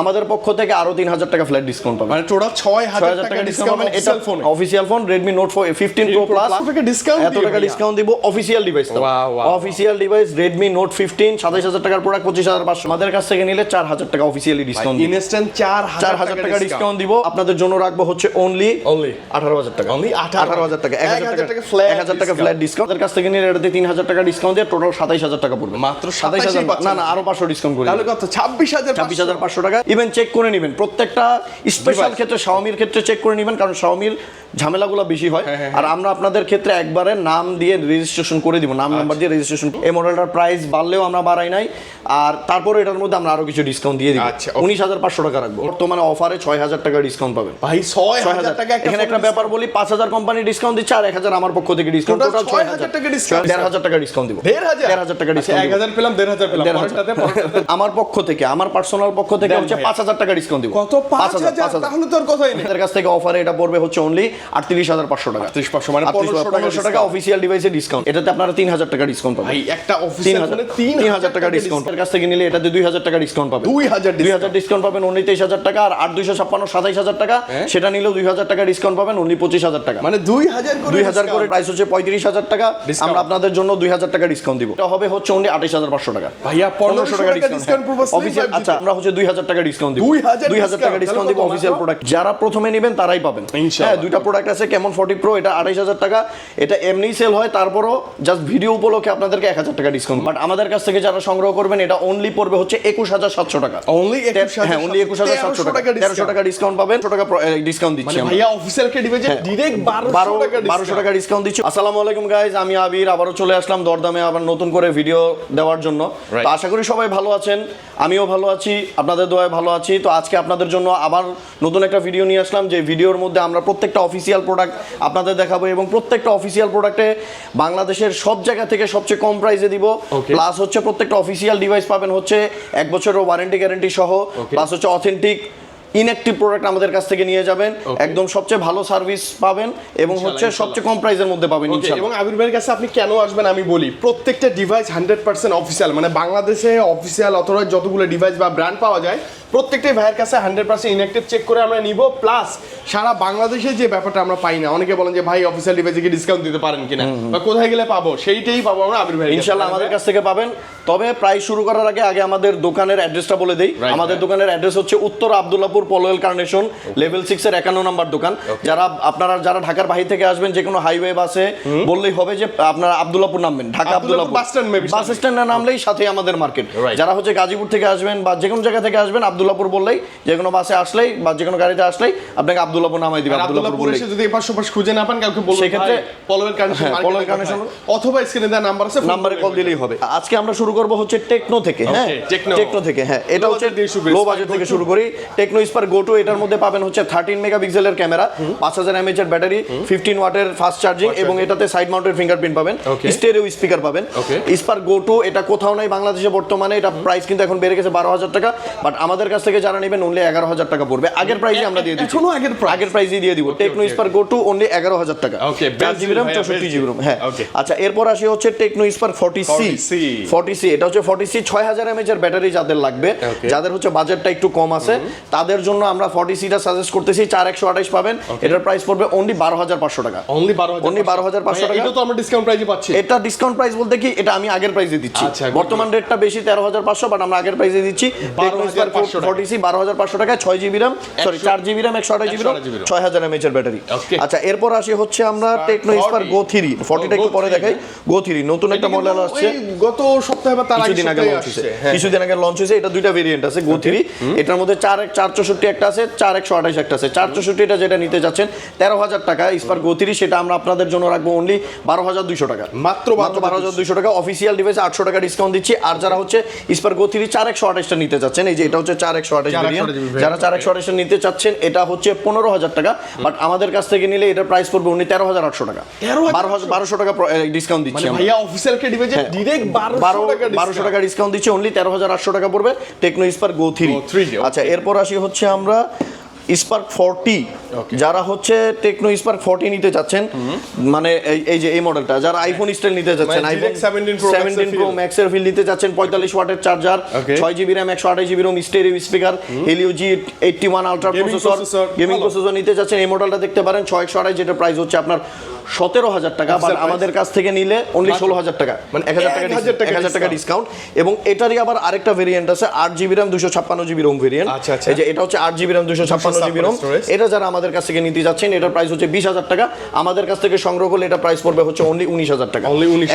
আমাদের পক্ষ থেকে আরো 3000 টাকা ফ্ল্যাট ডিসকাউন্ট পাবেন, মানে টোটাল 6000 টাকা ডিসকাউন্ট পাবেন। এটা official phone Redmi Note 15 Pro Plus টাকা ডিসকাউন্ট এত টাকা ডিসকাউন্ট দিব official device. Official device Redmi Note 15 27000 টাকার প্রোডাক্ট 25500, আমাদের কাছ থেকে নিলে 4000 টাকা অফিশিয়ালি ডিসকাউন্ট, ইনস্ট্যান্ট 4000 টাকা ডিসকাউন্ট দিব। আপনাদের জন্য রাখবো হচ্ছে অনলি 18000 টাকা, অনলি 18000 টাকা, 1000 টাকা ফ্ল্যাট ডিসকাউন্ট। আমাদের কাছ থেকে নিলে এটাতে 3000 টাকা ডিসকাউন্ট দিয়ে টোটাল 27000 টাকা পড়বে, মাত্র 27000 না আরো 500 ডিসকাউন্ট করে, তাহলে কত 26500 টাকা। ইভেন চেক করে নেবেন প্রত্যেকটা স্পেশাল ক্ষেত্রে, Xiaomi এর ক্ষেত্রে চেক করে নেবেন, কারণ Xiaomi এর ঝামেলাগুলো বেশি হয়। আর আমরা আপনাদের ক্ষেত্রে একবারে নাম দিয়ে রেজিস্ট্রেশন করে দিব, নাম নাম্বার দিয়ে রেজিস্ট্রেশন। এই মডেলটার প্রাইস বাড়লেও আমরা বাড়াই নাই, আর তারপরে এটার মধ্যে আমরা আরো কিছু ডিসকাউন্ট দিয়ে দিব। 19500 টাকা রাখবো। বর্তমানে অফারে 6000 টাকা ডিসকাউন্ট পাবেন ভাই। 6000 টাকা এখানে একটা ব্যাপার বলি, 5000 কোম্পানি ডিসকাউন্ট দিচ্ছে আর 1000 আমার পক্ষ থেকে ডিসকাউন্ট, টোটাল 6000 টাকা ডিসকাউন্ট, 1500 টাকা ডিসকাউন্ট দিব, 1500 টাকা ডিসকাউন্ট, 1000 পেলাম, 1500 পেলাম, পরেরটাতে আমার পক্ষ থেকে, আমার পার্সোনাল পক্ষ থেকে হচ্ছে 5000 টাকা ডিসকাউন্ট দিব। কত 5000? তাহলে তোর কথাই নেই। আমাদের কাছ থেকে অফারে এটা পড়বে হচ্ছে অনলি 38500 টাকা, 38500 মানে 1500 টাকা অফিশিয়াল ডিভাইসে ডিসকাউন্ট। এটাতে আপনারা 3000 টাকা ডিসকাউন্ট পাবেন ভাই। একটা অফিশিয়াল ফোনে 3000 টাকা ডিসকাউন্ট, এর কাছ থেকে নিলে এটাতে 2000 টাকা ডিসকাউন্ট পাবেন, 2000 ডিসকাউন্ট পাবেন, অনলি 23000 টাকা। আর 8256 27000 টাকা, সেটা নিলেও 2000 টাকা ডিসকাউন্ট পাবেন, অনলি 25000 টাকা, মানে 2000 করে প্রাইস হচ্ছে 35000 টাকা। আমরা আপনাদের জন্য 2000 টাকা ডিসকাউন্ট দিব, এটা হবে হচ্ছে অনলি 28500 টাকা ভাইয়া। 1500 টাকা ডিসকাউন্ট অফিশিয়াল। আচ্ছা, আমরা হচ্ছে 2000 টাকা ডিসকাউন্ট দিব, 2000 টাকা ডিসকাউন্ট দিব অফিশিয়াল প্রোডাক্ট। যারা প্রথমে নেবেন তারাই পাবেন। হ্যাঁ, দুইটা প্রোডাক্ট আছে, Camon 40 Pro, এটা 28000 টাকা, এটা এমনি সেল হয়, তারপরও জাস্ট ভিডিও উপলক্ষে আপনাদেরকে 1000 টাকা ডিসকাউন্ট। বাট আমাদের কাছ থেকে যারা সংগ্রহ করবেন এটা অনলি পড়বে হচ্ছে 21700 টাকা, অনলি 21700। হ্যাঁ, অনলি 21700 টাকা, 1300 টাকা ডিসকাউন্ট পাবেন, 100 টাকা ডিসকাউন্ট দিচ্ছি আমরা ভাইয়া। অফিশিয়াল কে ডিভাইসে ডাইরেক্ট 1200 টাকা ডিসকাউন্ট দিচ্ছি। আসসালামু আলাইকুম গাইস, আমি আবির আবারো চলে আসলাম দরদামে আবার নতুন করে ভিডিও দেওয়ার জন্য। তো আশা করি সবাই ভালো আছেন, আমিও ভালো আছি, আপনাদের দোয়ায় ভালো আছি। তো আজকে আপনাদের জন্য আবার নতুন একটা ভিডিও নিয়ে আসলাম, যে ভিডিওর মধ্যে আমরা প্রত্যেকটা অফিসিয়াল প্রোডাক্ট আপনাদের দেখাবো, এবং প্রত্যেকটা অফিসিয়াল প্রোডাক্টে বাংলাদেশের সব জায়গা থেকে সবচেয়ে কম প্রাইসে দিব। প্লাস হচ্ছে প্রত্যেকটা অফিসিয়াল ডিভাইস পাবেন হচ্ছে 1 বছরের ওয়ারেন্টি গ্যারান্টি সহ, প্লাস হচ্ছে অথেন্টিক ইনঅ্যাক্টিভ প্রোডাক্ট আমাদের কাছ থেকে নিয়ে যাবেন, একদম সবচেয়ে ভালো সার্ভিস পাবেন, এবং হচ্ছে সবচেয়ে কম প্রাইসের মধ্যে পাবেন ইনশাআল্লাহ। এবং আবির ভাইয়ের কাছে আপনি কেন আসবেন আমি বলি, প্রত্যেকটা ডিভাইস 100% অফিসিয়াল, মানে বাংলাদেশে অফিসিয়াল অথরাইজ যতগুলো ডিভাইস বা ব্র্যান্ড পাওয়া যায় প্রত্যেকটাই ভাইয়ের কাছে 100% ইনঅ্যাক্টিভ চেক করে আমরা নিব। প্লাস সারা বাংলাদেশে যে ব্যাপারটা আমরা পাই না, অনেকে বলেন যে ভাই অফিসিয়াল ডিভাইসে কি ডিসকাউন্ট দিতে পারেন কিনা, বা কোথায় গেলে পাবো, সেইটাই পাবো আমরা আবির ভাই ইনশাআল্লাহ আমাদের কাছ থেকে পাবেন। তবে প্রাইস শুরু করার আগে আমাদের দোকানের অ্যাড্রেসটা বলে দেই। আমাদের দোকানের অ্যাড্রেস হচ্ছে উত্তর আব্দুল্লাহপুর পলোয়েল কার্নেশন লেভেল 6 এর 51 নম্বর দোকান। যারা ঢাকার বাইরে থেকে আসবেন, যে কোনো হাইওয়ে বাসে বললেই হবে যে আপনারা আব্দুল্লাহপুর নামবেন, ঢাকা আব্দুল্লাহপুর বাস স্ট্যান্ডে নামলেই সাথে আমাদের মার্কেট। যারা হচ্ছে গাজীপুর থেকে আসবেন বা যে কোনো জায়গা থেকে আসবেন, আব্দুল্লাহপুর বললেই, যে কোনো বাসে আসলেই বা যে কোনো গাড়িতে আসলেই আপনাকে আব্দুল্লাহপুর নামাই দিবে। আব্দুল্লাহপুর বললেই, যদি পাশে খুঁজে না পান কাউকে বলবেন সেক্ষেত্রে পলোয়েল কার্নেশন অথবা স্ক্রিনে দেওয়া নাম্বার আছে, নম্বরে কল দিলেই হবে। আজকে আমরা শুরু করব হচ্ছে টেকনো থেকে। হ্যাঁ, টেকনো থেকে। হ্যাঁ, এটা হচ্ছে লো বাজেট থেকে শুরু করি। টেকনো স্পার গো টু, এটার মধ্যে পাবেন হচ্ছে 13 মেগাপিক্সেলের ক্যামেরা, 5000 mAh এর ব্যাটারি, 15 ওয়াটের ফাস্ট চার্জিং, এবং এটাতে সাইড মাউন্টেড ফিঙ্গারপ্রিন্ট পাবেন, স্টেরিও স্পিকার পাবেন। স্পার গো টু এটা কোথাও নাই বাংলাদেশে বর্তমানে, এটা প্রাইস কিন্তু এখন বেড়ে গেছে 12000 টাকা, বাট আমাদের কাছ থেকে যারা নেবেন অনলি 11000 টাকা পড়বে। আগের প্রাইসে আমরা দিয়ে দিচ্ছি, এখনো আগের প্রাইসই দিয়ে দিব। Techno spare go to only 11000 টাকা, 4GB RAM 64GB RAM। হ্যাঁ, আচ্ছা, এরপর আসি হচ্ছে টেকনো স্পার 40C। এটা হচ্ছে 40C 6000 mAh এর ব্যাটারি যাদের লাগবে, যাদের হচ্ছে বাজেটটা একটু কম আছে, তাদের জন্য আমরা 40Cটা সাজেস্ট করতেছি। 4128 পাবেন, এটার প্রাইস পড়বে অনলি 12500 টাকা, অনলি 12500 টাকা। এটা তো আমরা ডিসকাউন্ট প্রাইসে পাচ্ছি। এটা ডিসকাউন্ট প্রাইস বলতে কি, এটা আমি আগের প্রাইসে দিচ্ছি, বর্তমান রেটটা বেশি 13500, বাট আমরা আগের প্রাইসে দিচ্ছি। টেকনো স্পার 40C 12500 টাকায় 6GB RAM, sorry 4GB RAM 128GB RAM, 6000 mAh এর ব্যাটারি। আচ্ছা, এরপর আসি হচ্ছে আমরা টেকনো স্পার গো 3। 40টা একটু পরে দেখাই। গো 3 নতুন একটা মডেল আসছে, গত সপ্তাহে বা তার কিছুদিন আগে লঞ্চ হয়েছে। এটা দুইটা ভেরিয়েন্ট আছে গো 3, এটার মধ্যে 464 একটা আছে, 4128 একটা আছে। 464 এটা যেটা নিতে যাচ্ছেন 13000 টাকা স্পার গো 3, সেটা আমরা আপনাদের জন্য রাখবো অনলি 12200 টাকা, মাত্র 12200 টাকা। অফিসিয়াল ডিভাইসে 800 টাকা ডিসকাউন্ট দিচ্ছি। আর যারা হচ্ছে স্পার গো 3 4128টা নিতে যাচ্ছেন, এই যে এটা হচ্ছে 4128 ভেরিয়েন্ট, যারা 4128 নিতে চাচ্ছেন এটা হচ্ছে 15000 টাকা, বাট আমাদের কাছ থেকে নিলে এটার প্রাইস পড়বে অনলি 13800 টাকা, 1200 টাকা ডিসকাউন্ট দিচ্ছি আমরা। ভাইয়া অফিসিয়াল কে ডিভাইসে ডাইরেক্ট 1200 টাকা ডিসকাউন্ট দিচ্ছি, অনলি 13800 টাকা পড়বে টেকনো স্পার গো 3। আচ্ছা, এরপর আসি হচ্ছে আমরা স্পার্ক 40 যারা হচ্ছে টেকনো স্পার্ক 40 নিতে চাচ্ছেন, মানে এই যে এই মডেলটা, যারা আইফোন স্টাইল নিতে চাচ্ছেন, মানে আইফোন direct 17 Pro Max এর ফিল নিতে চাচ্ছেন, 45 ওয়াটের charger, 6GB RAM 128GB ROM, stereo speaker, Helio G81 ultra processor, gaming processor নিতে চাচ্ছেন, এই মডেলটা দেখতে পারেন 6128, যেটা প্রাইস হচ্ছে আপনার 17,000 টাকা, বাট আমাদের কাছ থেকে নিলে অনলি 16,000 টাকা, মানে 1,000 টাকা ডিসকাউন্ট। এবং এটারই আবার আরেকটা ভেরিয়েন্ট আছে 8GB RAM 256GB ROM variant. এই যে এটা হচ্ছে 8GB RAM 256GB ROM, এটা যারা আমাদের কাছ থেকে নিতে যাচ্ছেন, এটার প্রাইস হচ্ছে 20,000 টাকা, আমাদের কাছ থেকে সংগ্রহ করলে এটা প্রাইস পড়বে হচ্ছে অনলি 19,000 টাকা,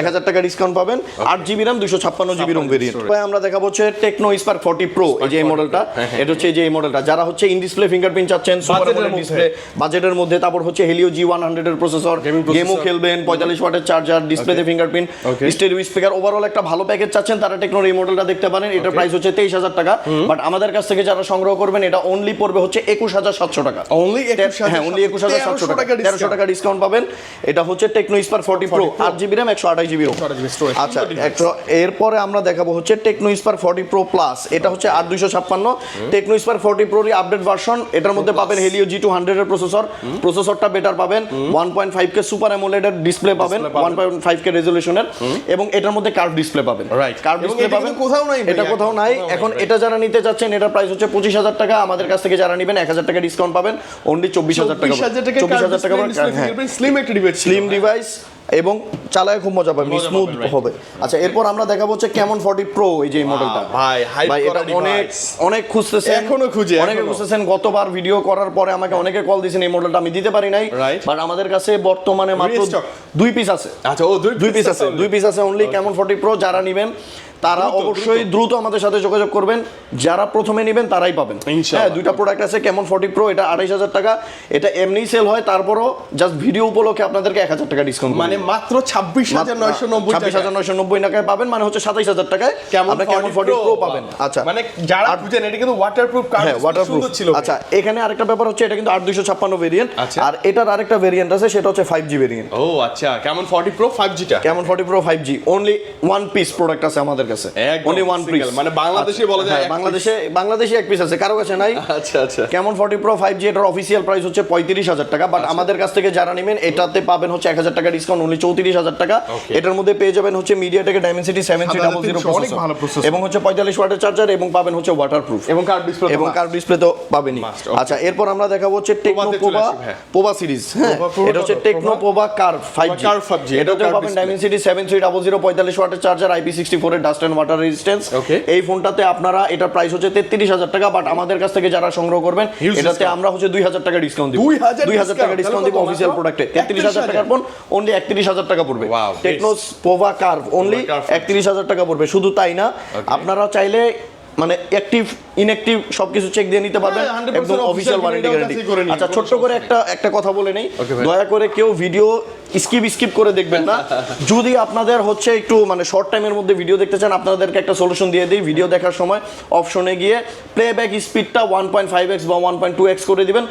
1,000 টাকা ডিসকাউন্ট পাবেন। 8GB RAM 256GB ROM variant. আমরা দেখাবো হচ্ছে টেকনো স্পার্ক 40 Pro, এই যে এই মডেলটা, এটা হচ্ছে এই যে এই মডেলটা, যারা হচ্ছে ইন ডিসপ্লে ফিঙ্গারপ্রিন্ট চাচ্ছেন, সুপার অ্যামোলেড ডিসপ্লে বাজেটের মধ্যে, তারপর হচ্ছে Helio G100 এর প্রসেসর, গেমও খেলবেন, 45 ওয়াটের চার্জার, ডিসপ্লেতে ফিঙ্গারপ্রিন্ট, স্টেরিও স্পিকার, ওভারঅল একটা ভালো প্যাকেজ চাচ্ছেন, তারা টেকনোর এই মডেলটা দেখতে পারেন। এটার প্রাইস হচ্ছে 23,000 টাকা, বাট আমাদের কাছ থেকে যারা সংগ্রহ করবেন এটা অনলি পড়বে হচ্ছে 21,700 টাকা, অনলি 21,700 টাকা, 1300 টাকা ডিসকাউন্ট পাবেন। এটা হচ্ছে Tecno Spark 40 Pro, 8GB RAM 128GB ROM। আচ্ছা, এরপরে আমরা দেখাবো হচ্ছে টেকনো স্পার্ক 40 Pro Plus, এটা হচ্ছে 8256। টেকনো স্পার্ক 40 Pro এর আপডেট ভার্সন, এটার মধ্যে পাবেন Helio G200 এর প্রসেসরটা বেটার পাবেন, 1.5K সুপার অ্যামোলেড এর ডিসপ্লে পাবেন, 1.5K রেজোলিউশনের, এবং এটার মধ্যে কার্ভ ডিসপ্লে পাবেন, কার্ভ ডিসপ্লে পাবেন, এটা কোথাও নাই। এখন এটা যারা নিতে যাচ্ছেন, এটার প্রাইস হচ্ছে 25,000 টাকা, আমাদের কাছ থেকে যারা নেবেন 1,000 টাকা ডিসকাউন্ট পাবেন, অনলি 24,000 টাকা, 24,000 টাকা স্লিম একটা ডিভাইস, স্লিম ডিভাইস, এবং চালায় খুব মজা পাবেন, স্মুথ হবে। আচ্ছা, এরপর আমরা দেখাবো হচ্ছে Camon 40 Pro, এই যে মডেলটা, ভাই এটা অনেক খুঁজতেছেন, এখনো অনেকে খুঁজতেছেন, গতবার ভিডিও করার পরে আমাকে অনেকে কল দিয়েছেন, এই মডেলটা আমি দিতে পারি নাই, বাট আমাদের কাছে বর্তমানে মাত্র 2 পিস আছে। আচ্ছা, ও 2 পিস আছে অনলি Camon 40 Pro, যারা নেবেন তারা অবশ্যই দ্রুত আমাদের সাথে যোগাযোগ করবেন, যারা প্রথমে নেবেন তারাই পাবেন। হ্যাঁ, দুইটা প্রোডাক্ট আছে Camon 40 Pro, এটা 28,000 টাকা, এটা এমনি সেল হয়, তারপরও জাস্ট ভিডিও উপলক্ষে আপনাদেরকে 1,000 টাকা ডিসকাউন্ট, মানে মাত্র 26,990 টাকায় পাবেন, মানে হচ্ছে 27,000 টাকায় আপনি Camon 40 Pro পাবেন। আচ্ছা, মানে যারা বুঝেন এটা কিন্তু ওয়াটারপ্রুফ, হ্যাঁ ওয়াটারপ্রুফ ছিল। আচ্ছা, এখানে আরেকটা ব্যাপার হচ্ছে, এটা কিন্তু 8256 ভেরিয়েন্ট, আর এটার আরেকটা ভেরিয়েন্ট আছে, সেটা হচ্ছে 5G ভেরিয়েন্ট। ও আচ্ছা, Camon 40 Pro 5G টা, Camon 40 Pro 5G only one piece product আছে আমাদের কাছে, অনলি ওয়ান পিস, মানে বাংলাদেশে বলা যায় বাংলাদেশে এক পিস আছে, কারো কাছে নাই। আচ্ছা আচ্ছা, Camon 40 Pro 5G এটার অফিশিয়াল প্রাইস হচ্ছে 35,000 টাকা, বাট আমাদের কাছ থেকে যারা নেবেন এটাতে পাবেন হচ্ছে 1,000 টাকা ডিসকাউন্ট, অনলি 34,000 টাকা। এটার মধ্যে পেয়ে যাবেন হচ্ছে MediaTek Dimensity 7300 প্রসেসর, এবং হচ্ছে 45 ওয়াটের চার্জার, এবং পাবেন হচ্ছে ওয়াটারপ্রুফ, এবং কার্ভ ডিসপ্লে তো পাবেনই। আচ্ছা, এরপর আমরা দেখাবো হচ্ছে টেকনো পোভা সিরিজ, হ্যাঁ এটা হচ্ছে টেকনো পোভা কার্ভ 5G, এটাতে পাবেন Dimensity 7300 45 ওয়াটের চার্জার, IP64 এর ডাস্ট এন্ড ওয়াটার রেজিস্ট্যান্স। এই ফোনটাতে আপনারা, এটার প্রাইস হচ্ছে 33,000 টাকা, বাট আমাদের কাছ থেকে যারা সংগ্রহ করবেন এটাতে আমরা হচ্ছে 2,000 টাকা ডিসকাউন্ট দিব, 2,000 টাকা ডিসকাউন্ট দিব অফিশিয়াল প্রোডাক্টে। 33,000 টাকার ফোন অনলি 31,000 টাকা পড়বে, টেকনো পোভা কার্ভ অনলি 31,000 টাকা পড়বে। শুধু তাই না, আপনারা চাইলে মানে অ্যাক্টিভ ইনঅ্যাক্টিভ সবকিছু চেক দিয়ে নিতে পারবেন, একদম অফিশিয়াল ওয়ারেন্টি গ্যারান্টি। আচ্ছা, ছোট্ট করে একটা কথা বলে নেই, দয়া করে কেউ ভিডিও স্কিপ করে দেখবেন না। যদি আপনাদের হচ্ছে একটু মানে শর্ট টাইমের মধ্যে ভিডিও দেখতে চান, আপনাদেরকে একটা সলিউশন দিয়ে দিই। ভিডিও দেখার সময় অপশনে গিয়ে প্লেব্যাক স্পিডটা 1.5x বা 1.2x করে দিবেন,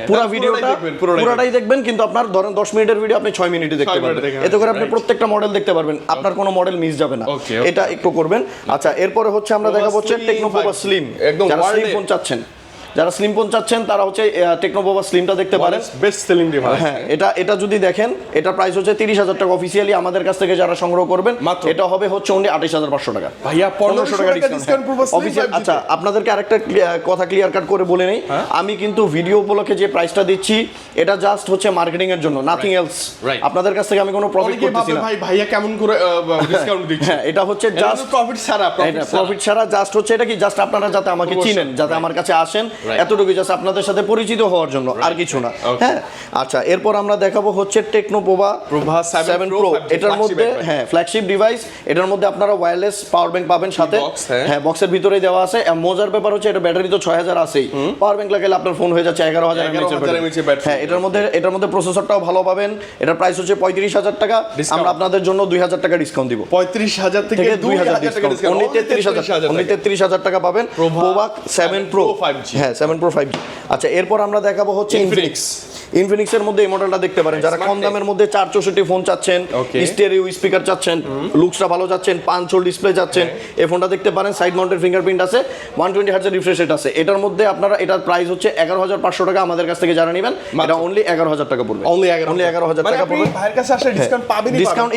পুরো ভিডিওটা পুরোটাই দেখবেন, কিন্তু আপনার ধরেন 10 মিনিটের ভিডিও আপনি 6 মিনিটে দেখতে পারবেন, এতে করে আপনি প্রত্যেকটা মডেল দেখতে পারবেন, আপনার কোনো মডেল মিস যাবে না, এটা একটু করবেন। আচ্ছা, এরপরে হচ্ছে আমরা দেখাবো হচ্ছে টেকনো পোভা স্লিম, যারা স্লিম ফোন চাচ্ছেন, তারা হচ্ছে টেকনো পোভা স্লিমটা দেখতে পারেন, বেস্ট সেলিং ডিভাইস। হ্যাঁ, এটা যদি দেখেন, এটা প্রাইস হচ্ছে 30,000 টাকা অফিশিয়ালি, আমাদের কাছ থেকে যারা সংগ্রহ করবেন এটা হবে হচ্ছে অনলি 28,500 টাকা, ভাইয়া 1500 টাকা ডিসকাউন্ট অফিশিয়াল। আচ্ছা, আপনাদেরকে আরেকটা কথা ক্লিয়ার কাট করে বলে নেই, আমি কিন্তু ভিডিও উপলক্ষে যে প্রাইসটা দিচ্ছি এটা জাস্ট হচ্ছে মার্কেটিং এর জন্য, নাথিং এলস। আপনাদের কাছ থেকে আমি কোনো প্রফিট করতেছি না, ভাইয়া কেমন করে ডিসকাউন্ট দিচ্ছি। হ্যাঁ, এটা হচ্ছে জাস্ট প্রফিট ছাড়া, জাস্ট হচ্ছে এটা কি, জাস্ট আপনারা যাতে আমাকে চিনেন, যাতে আমার কাছে আসেন, এতটুকুই, জাস্ট আপনাদের সাথে পরিচিত হওয়ার জন্য, আর কিছু না। হ্যাঁ, আচ্ছা, এরপর আমরা দেখাবো হচ্ছে টেকনো পোভা 7 Pro, এটার মধ্যে হ্যাঁ ফ্ল্যাগশিপ ডিভাইস, এটার মধ্যে আপনারা ওয়্যারলেস পাওয়ার ব্যাংক পাবেন সাথে, হ্যাঁ বক্সের ভিতরেই দেওয়া আছে। মজার ব্যাপার হচ্ছে এটা ব্যাটারি তো 6000 আছেই, পাওয়ার ব্যাংক লাগালে আপনার ফোন হয়ে যাচ্ছে 11,000 mAh। হ্যাঁ, এটার মধ্যে প্রসেসরটাও ভালো পাবেন, এটার প্রাইস হচ্ছে 35,000 টাকা, আমরা আপনাদের জন্য 2,000 টাকা ডিসকাউন্ট দিব, 35,000 থেকে 2,000 ডিসকাউন্ট, অনলি 33,000 টাকা পাবেন পোভা 7 Pro 5G, হ্যাঁ 7 Pro 5G। আচ্ছা, এরপর আমরা দেখাবো হচ্ছে ইনফিনিক্স ইনফিনিক্সের মধ্যে এই মডেলটা দেখতে পারেন, যারা কম দামের মধ্যে 464 ফোন চাচ্ছেন, Okay. স্টেরিও স্পিকার চাচ্ছেন, লুকসটা ভালো চাচ্ছেন, পাঁচল ডিসপ্লে চাচ্ছেন, এই ফোনটা দেখতে পারেন। সাইড মাউন্টেড ফিঙ্গারপ্রিন্ট আছে, 120 হার্টজের রিফ্রেশ রেট আছে। এটার মধ্যে আপনারা, এটার প্রাইস হচ্ছে 11,500 টাকা। আমাদের কাছ থেকে যারা নেবেন এটা অনলি 11,000 টাকা পড়বে। অনলি অনলি 11,000 টাকা পড়বে। ভাইয়ের কাছে আসলে ডিসকাউন্ট পাবেনই, ডিসকাউন্ট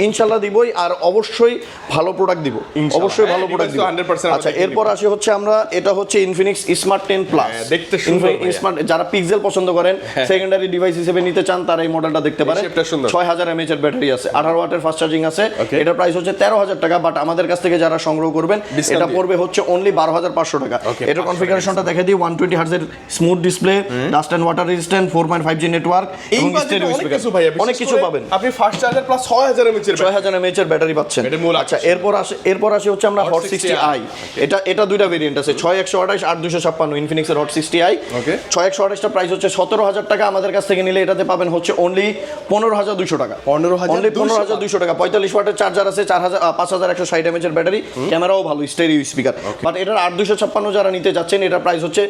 ইনশাআল্লাহ দিবই, আর অবশ্যই ভালো প্রোডাক্ট দিব, অবশ্যই ভালো প্রোডাক্ট দিব। 100% আচ্ছা, এরপর আসি হচ্ছে আমরা, এটা হচ্ছে ইনফিনিক্স স্মার্ট 10 প্লাস। দেখতে সুন্দর ভাইয়া। স্মার্ট, যারা পিক্সেল পছন্দ করেন, সেকেন্ডারি ডিভাইস হিসেবে নিতে চান, তারা এই মডেলটা দেখতে পারেন। শেপটা সুন্দর। 6000 mAh এর ব্যাটারি আছে, 18 ওয়াটের ফাস্ট চার্জিং আছে। Okay. এটার প্রাইস হচ্ছে 13,000 টাকা, বাট আমাদের কাছ থেকে যারা সংগ্রহ করবেন Discount এটা দিয়ে। পড়বে হচ্ছে অনলি 12,500 টাকা। Okay, এটার কনফিগারেশনটা দেখে দিই, 120 হার্টজের smooth display, dust and water resistant, 4.5G network এবং স্টেরিও স্পিকার, অনেক কিছু পাবেন। আপনি ফাস্ট চার্জার প্লাস 6000 mAh এর 6000 mAh এর ব্যাটারি পাচ্ছেন। এটা মূল আচ্ছা, আকর্ষণ। এরপর আসে হচ্ছে আমরা Hot হট 60i। এটা দুইটা ভেরিয়েন্ট আছে, 6128 আর 256। ইনফিনিক্সের হট 60i। Okay. 6128 টা প্রাইস হচ্ছে 17,000 টাকা। আমাদের কাছ থেকে নিলে এটাতে পাবেন হচ্ছে অনলি 15,200 টাকা। 15,200 টাকা। 45 ওয়াটের চার্জার আছে, 5160 mAh এর ব্যাটারি, ক্যামেরাও ভালো, স্টেরিও স্পিকার। বাট এটার 8256 যারা নিতে যাচ্ছেন, এটার প্রাইস হচ্ছে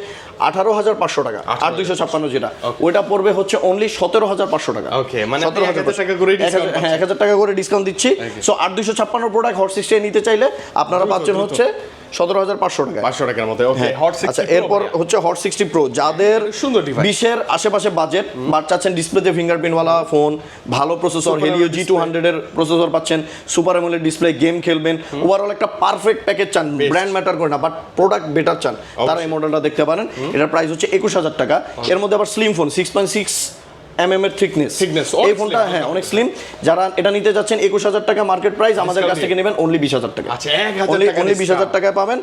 18,500 টাকা। 8256 যেটা, ওইটা পড়বে হচ্ছে অনলি 17,500 টাকা। Okay, মানে 17,000 টাকা করে ডিসকাউন্ট। হ্যাঁ, 1000 টাকা করে ডিসকাউন্ট দিচ্ছি। সো 8256 প্রোডাক্ট হট 60 নিতে চাইলে আপনারা পাচ্ছেন হচ্ছে 17,500 টাকা। 500 টাকার মতো। ওকে, হট 60 আচ্ছা, এরপর হচ্ছে হট 60 প্রো, যাদের সুন্দর device। 20 এর আশেপাশে বাজেট, বাট চাচ্ছেন ডিসপ্লেতে ফিঙ্গারপ্রিন্ট ওয়ালা ফোন, ভালো প্রসেসর, হেলিও G200 এর প্রসেসর পাচ্ছেন, সুপার অ্যামোলেড ডিসপ্লে, গেম খেলবেন, ওভারঅল একটা পারফেক্ট প্যাকেজ চান, ব্র্যান্ড ম্যাটার করে না, বাট প্রোডাক্ট বেটার চান, তারা এই মডেলটা দেখতে পারেন। এটার প্রাইস হচ্ছে 21,000 টাকা। এর মধ্যে আবার স্লিম ফোন, 6.6 mm এর থিকনেস, এই ফোনটা হ্যাঁ অনেক স্লিম। যারা এটা নিতে যাচ্ছেন 21,000 টাকা মার্কেট প্রাইস, আমাদের কাছ থেকে নেবেন অনলি 20,000 টাকা। আচ্ছা, 1000 টাকা অনলি 20,000 টাকায় পাবেন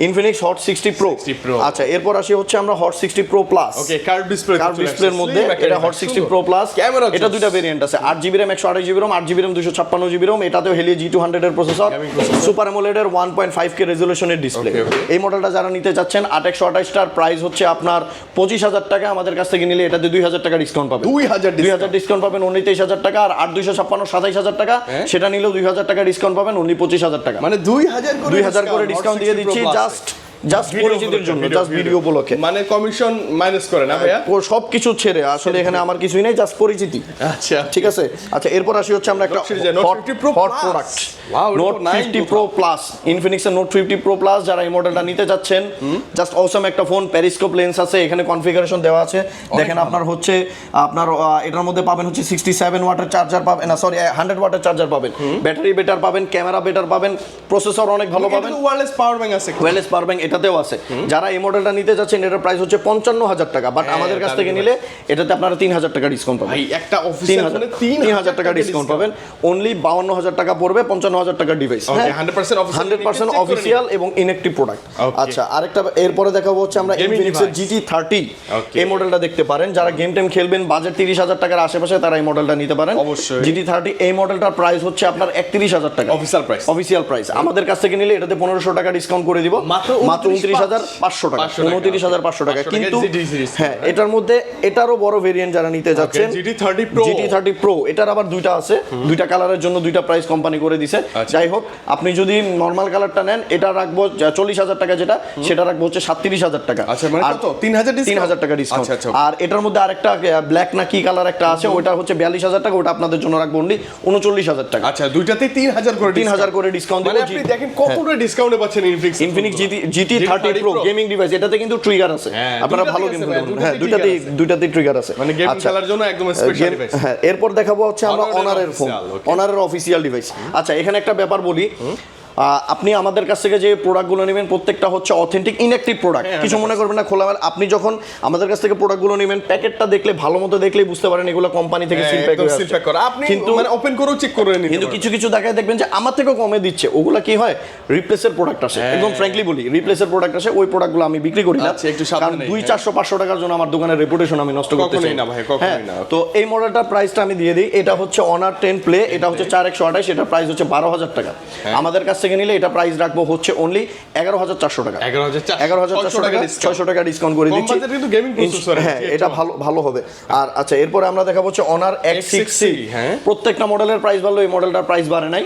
ইনফিনিক্স হট 60 প্রো। আচ্ছা, এরপর আসি হচ্ছে আমরা হট 60 প্রো প্লাস। ওকে, কার্ভ ডিসপ্লের মধ্যে এটা হট 60 প্রো প্লাস। এটা দুইটা ভেরিয়েন্ট আছে, 8GB RAM 128GB ROM, 8GB RAM 256GB ROM। এটাতেও হেলিও G200 এর প্রসেসর, সুপার অ্যামোলেড এর 1.5K রেজোলিউশনের ডিসপ্লে। এই মডেলটা যারা নিতে যাচ্ছেন 8128 টার প্রাইস হচ্ছে আপনার 25,000 টাকা। আমাদের কাছ থেকে নিলে এটাতে 2,000 টাকা ডিসকাউন্ট পাবেন। 2,000 ডিসকাউন্ট পাবেন, অনলি 23,000 টাকা। আর 8256 27,000 টাকা, সেটা নিলেও 2,000 টাকা ডিসকাউন্ট পাবেন, অনলি 25,000 টাকা। মানে 2,000 করে ডিসকাউন্ট দিয়ে দিচ্ছি, জাস্ট পরিচিতির জন্য, জাস্ট ভিডিও উপলক্ষে। মানে কমিশন মাইনাস করে না ভাইয়া? সবকিছু ছেড়ে আসলে এখানে আমার কিছুই নেই, জাস্ট পরিচিতি। আচ্ছা, ঠিক আছে। আচ্ছা, এরপর আসি হচ্ছে আমরা একটা hot product, note 50 pro plus. ইনফিনিক্সের নোট 50 প্রো প্লাস যারা এই মডেলটা নিতে যাচ্ছেন, জাস্ট অসম একটা ফোন, পেরিস্কোপ লেন্স আছে, এখানে কনফিগারেশন দেওয়া আছে। দেখেন আপনার হচ্ছে এটার মধ্যে পাবেন হচ্ছে 67 ওয়াটের চার্জার পাবেন, না সরি 100 ওয়াটের চার্জার পাবেন, ব্যাটারি বেটার পাবেন, ক্যামেরা বেটার পাবেন, প্রসেসর অনেক ভালো পাবেন, ওয়্যারলেস পাওয়ার ব্যাংক আছে, ওয়্যারলেস পাওয়ার ব্যাংক এটাতেও আছে। যারা এই মডেলটা নিতে যাচ্ছেন, এটার প্রাইস হচ্ছে 55,000 টাকা, বাট আমাদের কাছ থেকে নিলে এটাতে আপনারা 3,000 টাকা ডিসকাউন্ট পাবেন। ভাই একটা অফিসিয়াল ফোনে 3,000 টাকা ডিসকাউন্ট পাবেন, অনলি 52,000 টাকা পড়বে, 55,000 টাকা ডিভাইস। 100% অফিসিয়াল এবং ইনঅ্যাক্টিভ প্রোডাক্ট। আচ্ছা, আরেকটা এরপরে দেখাবো হচ্ছে আমরা ইনফিনিক্সের GT30। এই মডেলটা দেখতে পারেন, যারা গেম টেম খেলবেন, বাজেট 30,000 টাকার আশেপাশে, তারা এই মডেলটা নিতে পারেন। অবশ্যই GT30 এই মডেলটার প্রাইস হচ্ছে আপনার 31,000 টাকা অফিসিয়াল প্রাইস। আমাদের কাছ থেকে নিলে এটাতে 1500 টাকা ডিসকাউন্ট করে দিব, মাত্র 29,500 টাকা, 29,500 টাকা। কিন্তু হ্যাঁ, এটার মধ্যে এটারও বড় ভেরিয়েন্ট যারা নিতে যাচ্ছেন, GT30 Pro, এটার আবার দুইটা আছে, দুইটা কালারের জন্য দুইটা প্রাইস কোম্পানি করে দিছে। যাই হোক, আপনি যদি নরমাল কালারটা নেন, এটা রাখবো 40,000 টাকা, যেটা সেটা রাখবো হচ্ছে 37,000 টাকা। আচ্ছা, মানে কত? 3,000 টাকা ডিসকাউন্ট। আর এটার মধ্যে আরেকটা ব্ল্যাক না কি কালার একটা আছে, ওটা হচ্ছে 42,000 টাকা, ওটা আপনাদের জন্য রাখবো অনলি 39,000 টাকা। আচ্ছা, দুইটাতে 3,000 করে ডিসকাউন্ট। মানে আপনি দেখেন কতটা ডিসকাউন্টে পাচ্ছেন Infinix GT30 Pro gaming device. এটাতে কিন্তু ট্রিগার আছে, আপনারা ভালো গেম খেলতে পারবেন। হ্যাঁ, দুইটাতেই ট্রিগার আছে, মানে গেম খেলার জন্য একদম স্পেশাল ডিভাইস। হ্যাঁ, এরপর দেখাবো হচ্ছে আমরা অনারের ফোন, অনারের অফিসিয়াল ডিভাইস। আচ্ছা, এখানে একটা ব্যাপার বলি, আপনি আমাদের কাছ থেকে যে প্রোডাক্টগুলো নেবেন প্রত্যেকটা হচ্ছে অথেন্টিক ইনঅ্যাক্টিভ প্রোডাক্ট, কিছু মনে করবেন না। খোলামেলা আপনি যখন আমাদের কাছ থেকে প্রোডাক্টগুলো নেবেন, প্যাকেটটা দেখলে ভালো মতো দেখলেই বুঝতে পারেন এগুলো কোম্পানি থেকে সিল প্যাক করা। আপনি কিন্তু মানে ওপেন করেও চেক করে নিতে, কিন্তু কিছু দেখায় দেখবেন যে আমার থেকেও কমে দিচ্ছে, ওগুলো কি হয়, রিপ্লেসের প্রোডাক্ট আসে। একদম ফ্র্যাঙ্কলি বলি, রিপ্লেসের প্রোডাক্ট আসে, ওই প্রোডাক্টগুলো আমি বিক্রি করি না, কারণ 200-400-500 টাকার জন্য আমার দোকানের রেপুটেশন আমি নষ্ট করতে চাই না ভাই, কখনোই না। তো এই মডেলটার প্রাইসটা আমি দিয়ে দিই, এটা হচ্ছে অনার 10 প্লে, এটা হচ্ছে 4128, এটার প্রাইস হচ্ছে 12,000 টাকা। আমাদের কাছ থেকে থেকে নিলে এটা প্রাইস রাখবো হচ্ছে অনলি 11,400 টাকা। 11,400 টাকা, 600 টাকা ডিসকাউন্ট করে দিচ্ছি। কিন্তু গেমিং প্রসেসর, হ্যাঁ এটা ভালো হবে। আর আচ্ছা এরপরে আমরা দেখাবো হচ্ছে অনার X6C। প্রত্যেকটা মডেলের প্রাইস ভালো, এই মডেলটার প্রাইস বাড়ে নাই।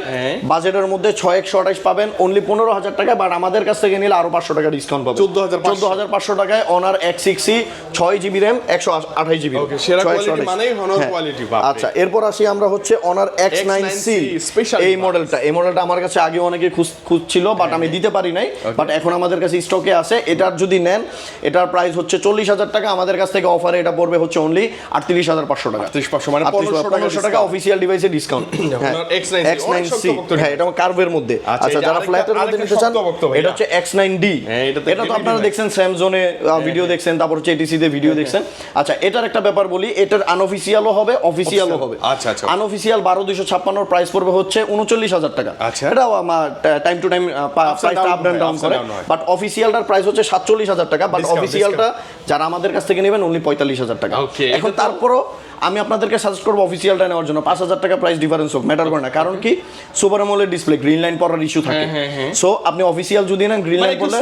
বাজেটের মধ্যে 6/128 পাবেন অনলি 15,000 টাকা, বাট আমাদের কাছ থেকে নিলে আরো 500 টাকা ডিসকাউন্ট পাবেন। 14,500 টাকায় honour X6C 6GB RAM 128GB। ওকে, সেরা কোয়ালিটি মানেই হনার কোয়ালিটি। আচ্ছা এরপর আসি আমরা হচ্ছে অনার X9C। এই মডেলটা আমার কাছে আগে অনেকে খুঁজছিল, বাট আমি দিতে পারি নাই, বাট এখন আমাদের কাছে স্টকে আছে। এটার যদি নেন এটার প্রাইস হচ্ছে 40,000 টাকা, আমাদের কাছ থেকে অফারে এটা পড়বে হচ্ছে অনলি 38,500 টাকা। 38,500 মানে 1500 টাকা অফিশিয়াল ডিভাইসে ডিসকাউন্ট। X9C হ্যাঁ এটা কার্ভের মধ্যে। আচ্ছা যারা ফ্ল্যাটের মধ্যে নিতে চান এটা হচ্ছে X9D। এটা তো আপনারা দেখছেন স্যামসনে ভিডিও দেখছেন, তারপর হচ্ছে এটিসি তে ভিডিও দেখছেন। আচ্ছা এটার একটা ব্যাপার বলি, এটার আনঅফিশিয়ালও হবে অফিশিয়ালও হবে। আচ্ছা আনঅফিশিয়াল 12,256 প্রাইস পড়বে হচ্ছে 39,000 টাকা। এটাও আমার টাইম টু টাইম প্রাইসটা আপ এন্ড ডাউন করে, বাট অফিশিয়ালটার প্রাইস হচ্ছে 47,000 টাকা, বাট অফিশিয়ালটা যারা আমাদের কাছ থেকে নেবেন অনলি 45,000 টাকা। এখন তারপরও আমি আপনাদেরকে সাজেস্ট করবো অফিশিয়ালটা নেওয়ার জন্য। 5,000 টাকা প্রাইস ডিফারেন্স হোক ম্যাটার করে না, কারণ কি super AMOLED display, green line পড়ার ইস্যু থাকে। সো আপনি অফিশিয়াল যদি নেন গ্রিন লাইন পড়লে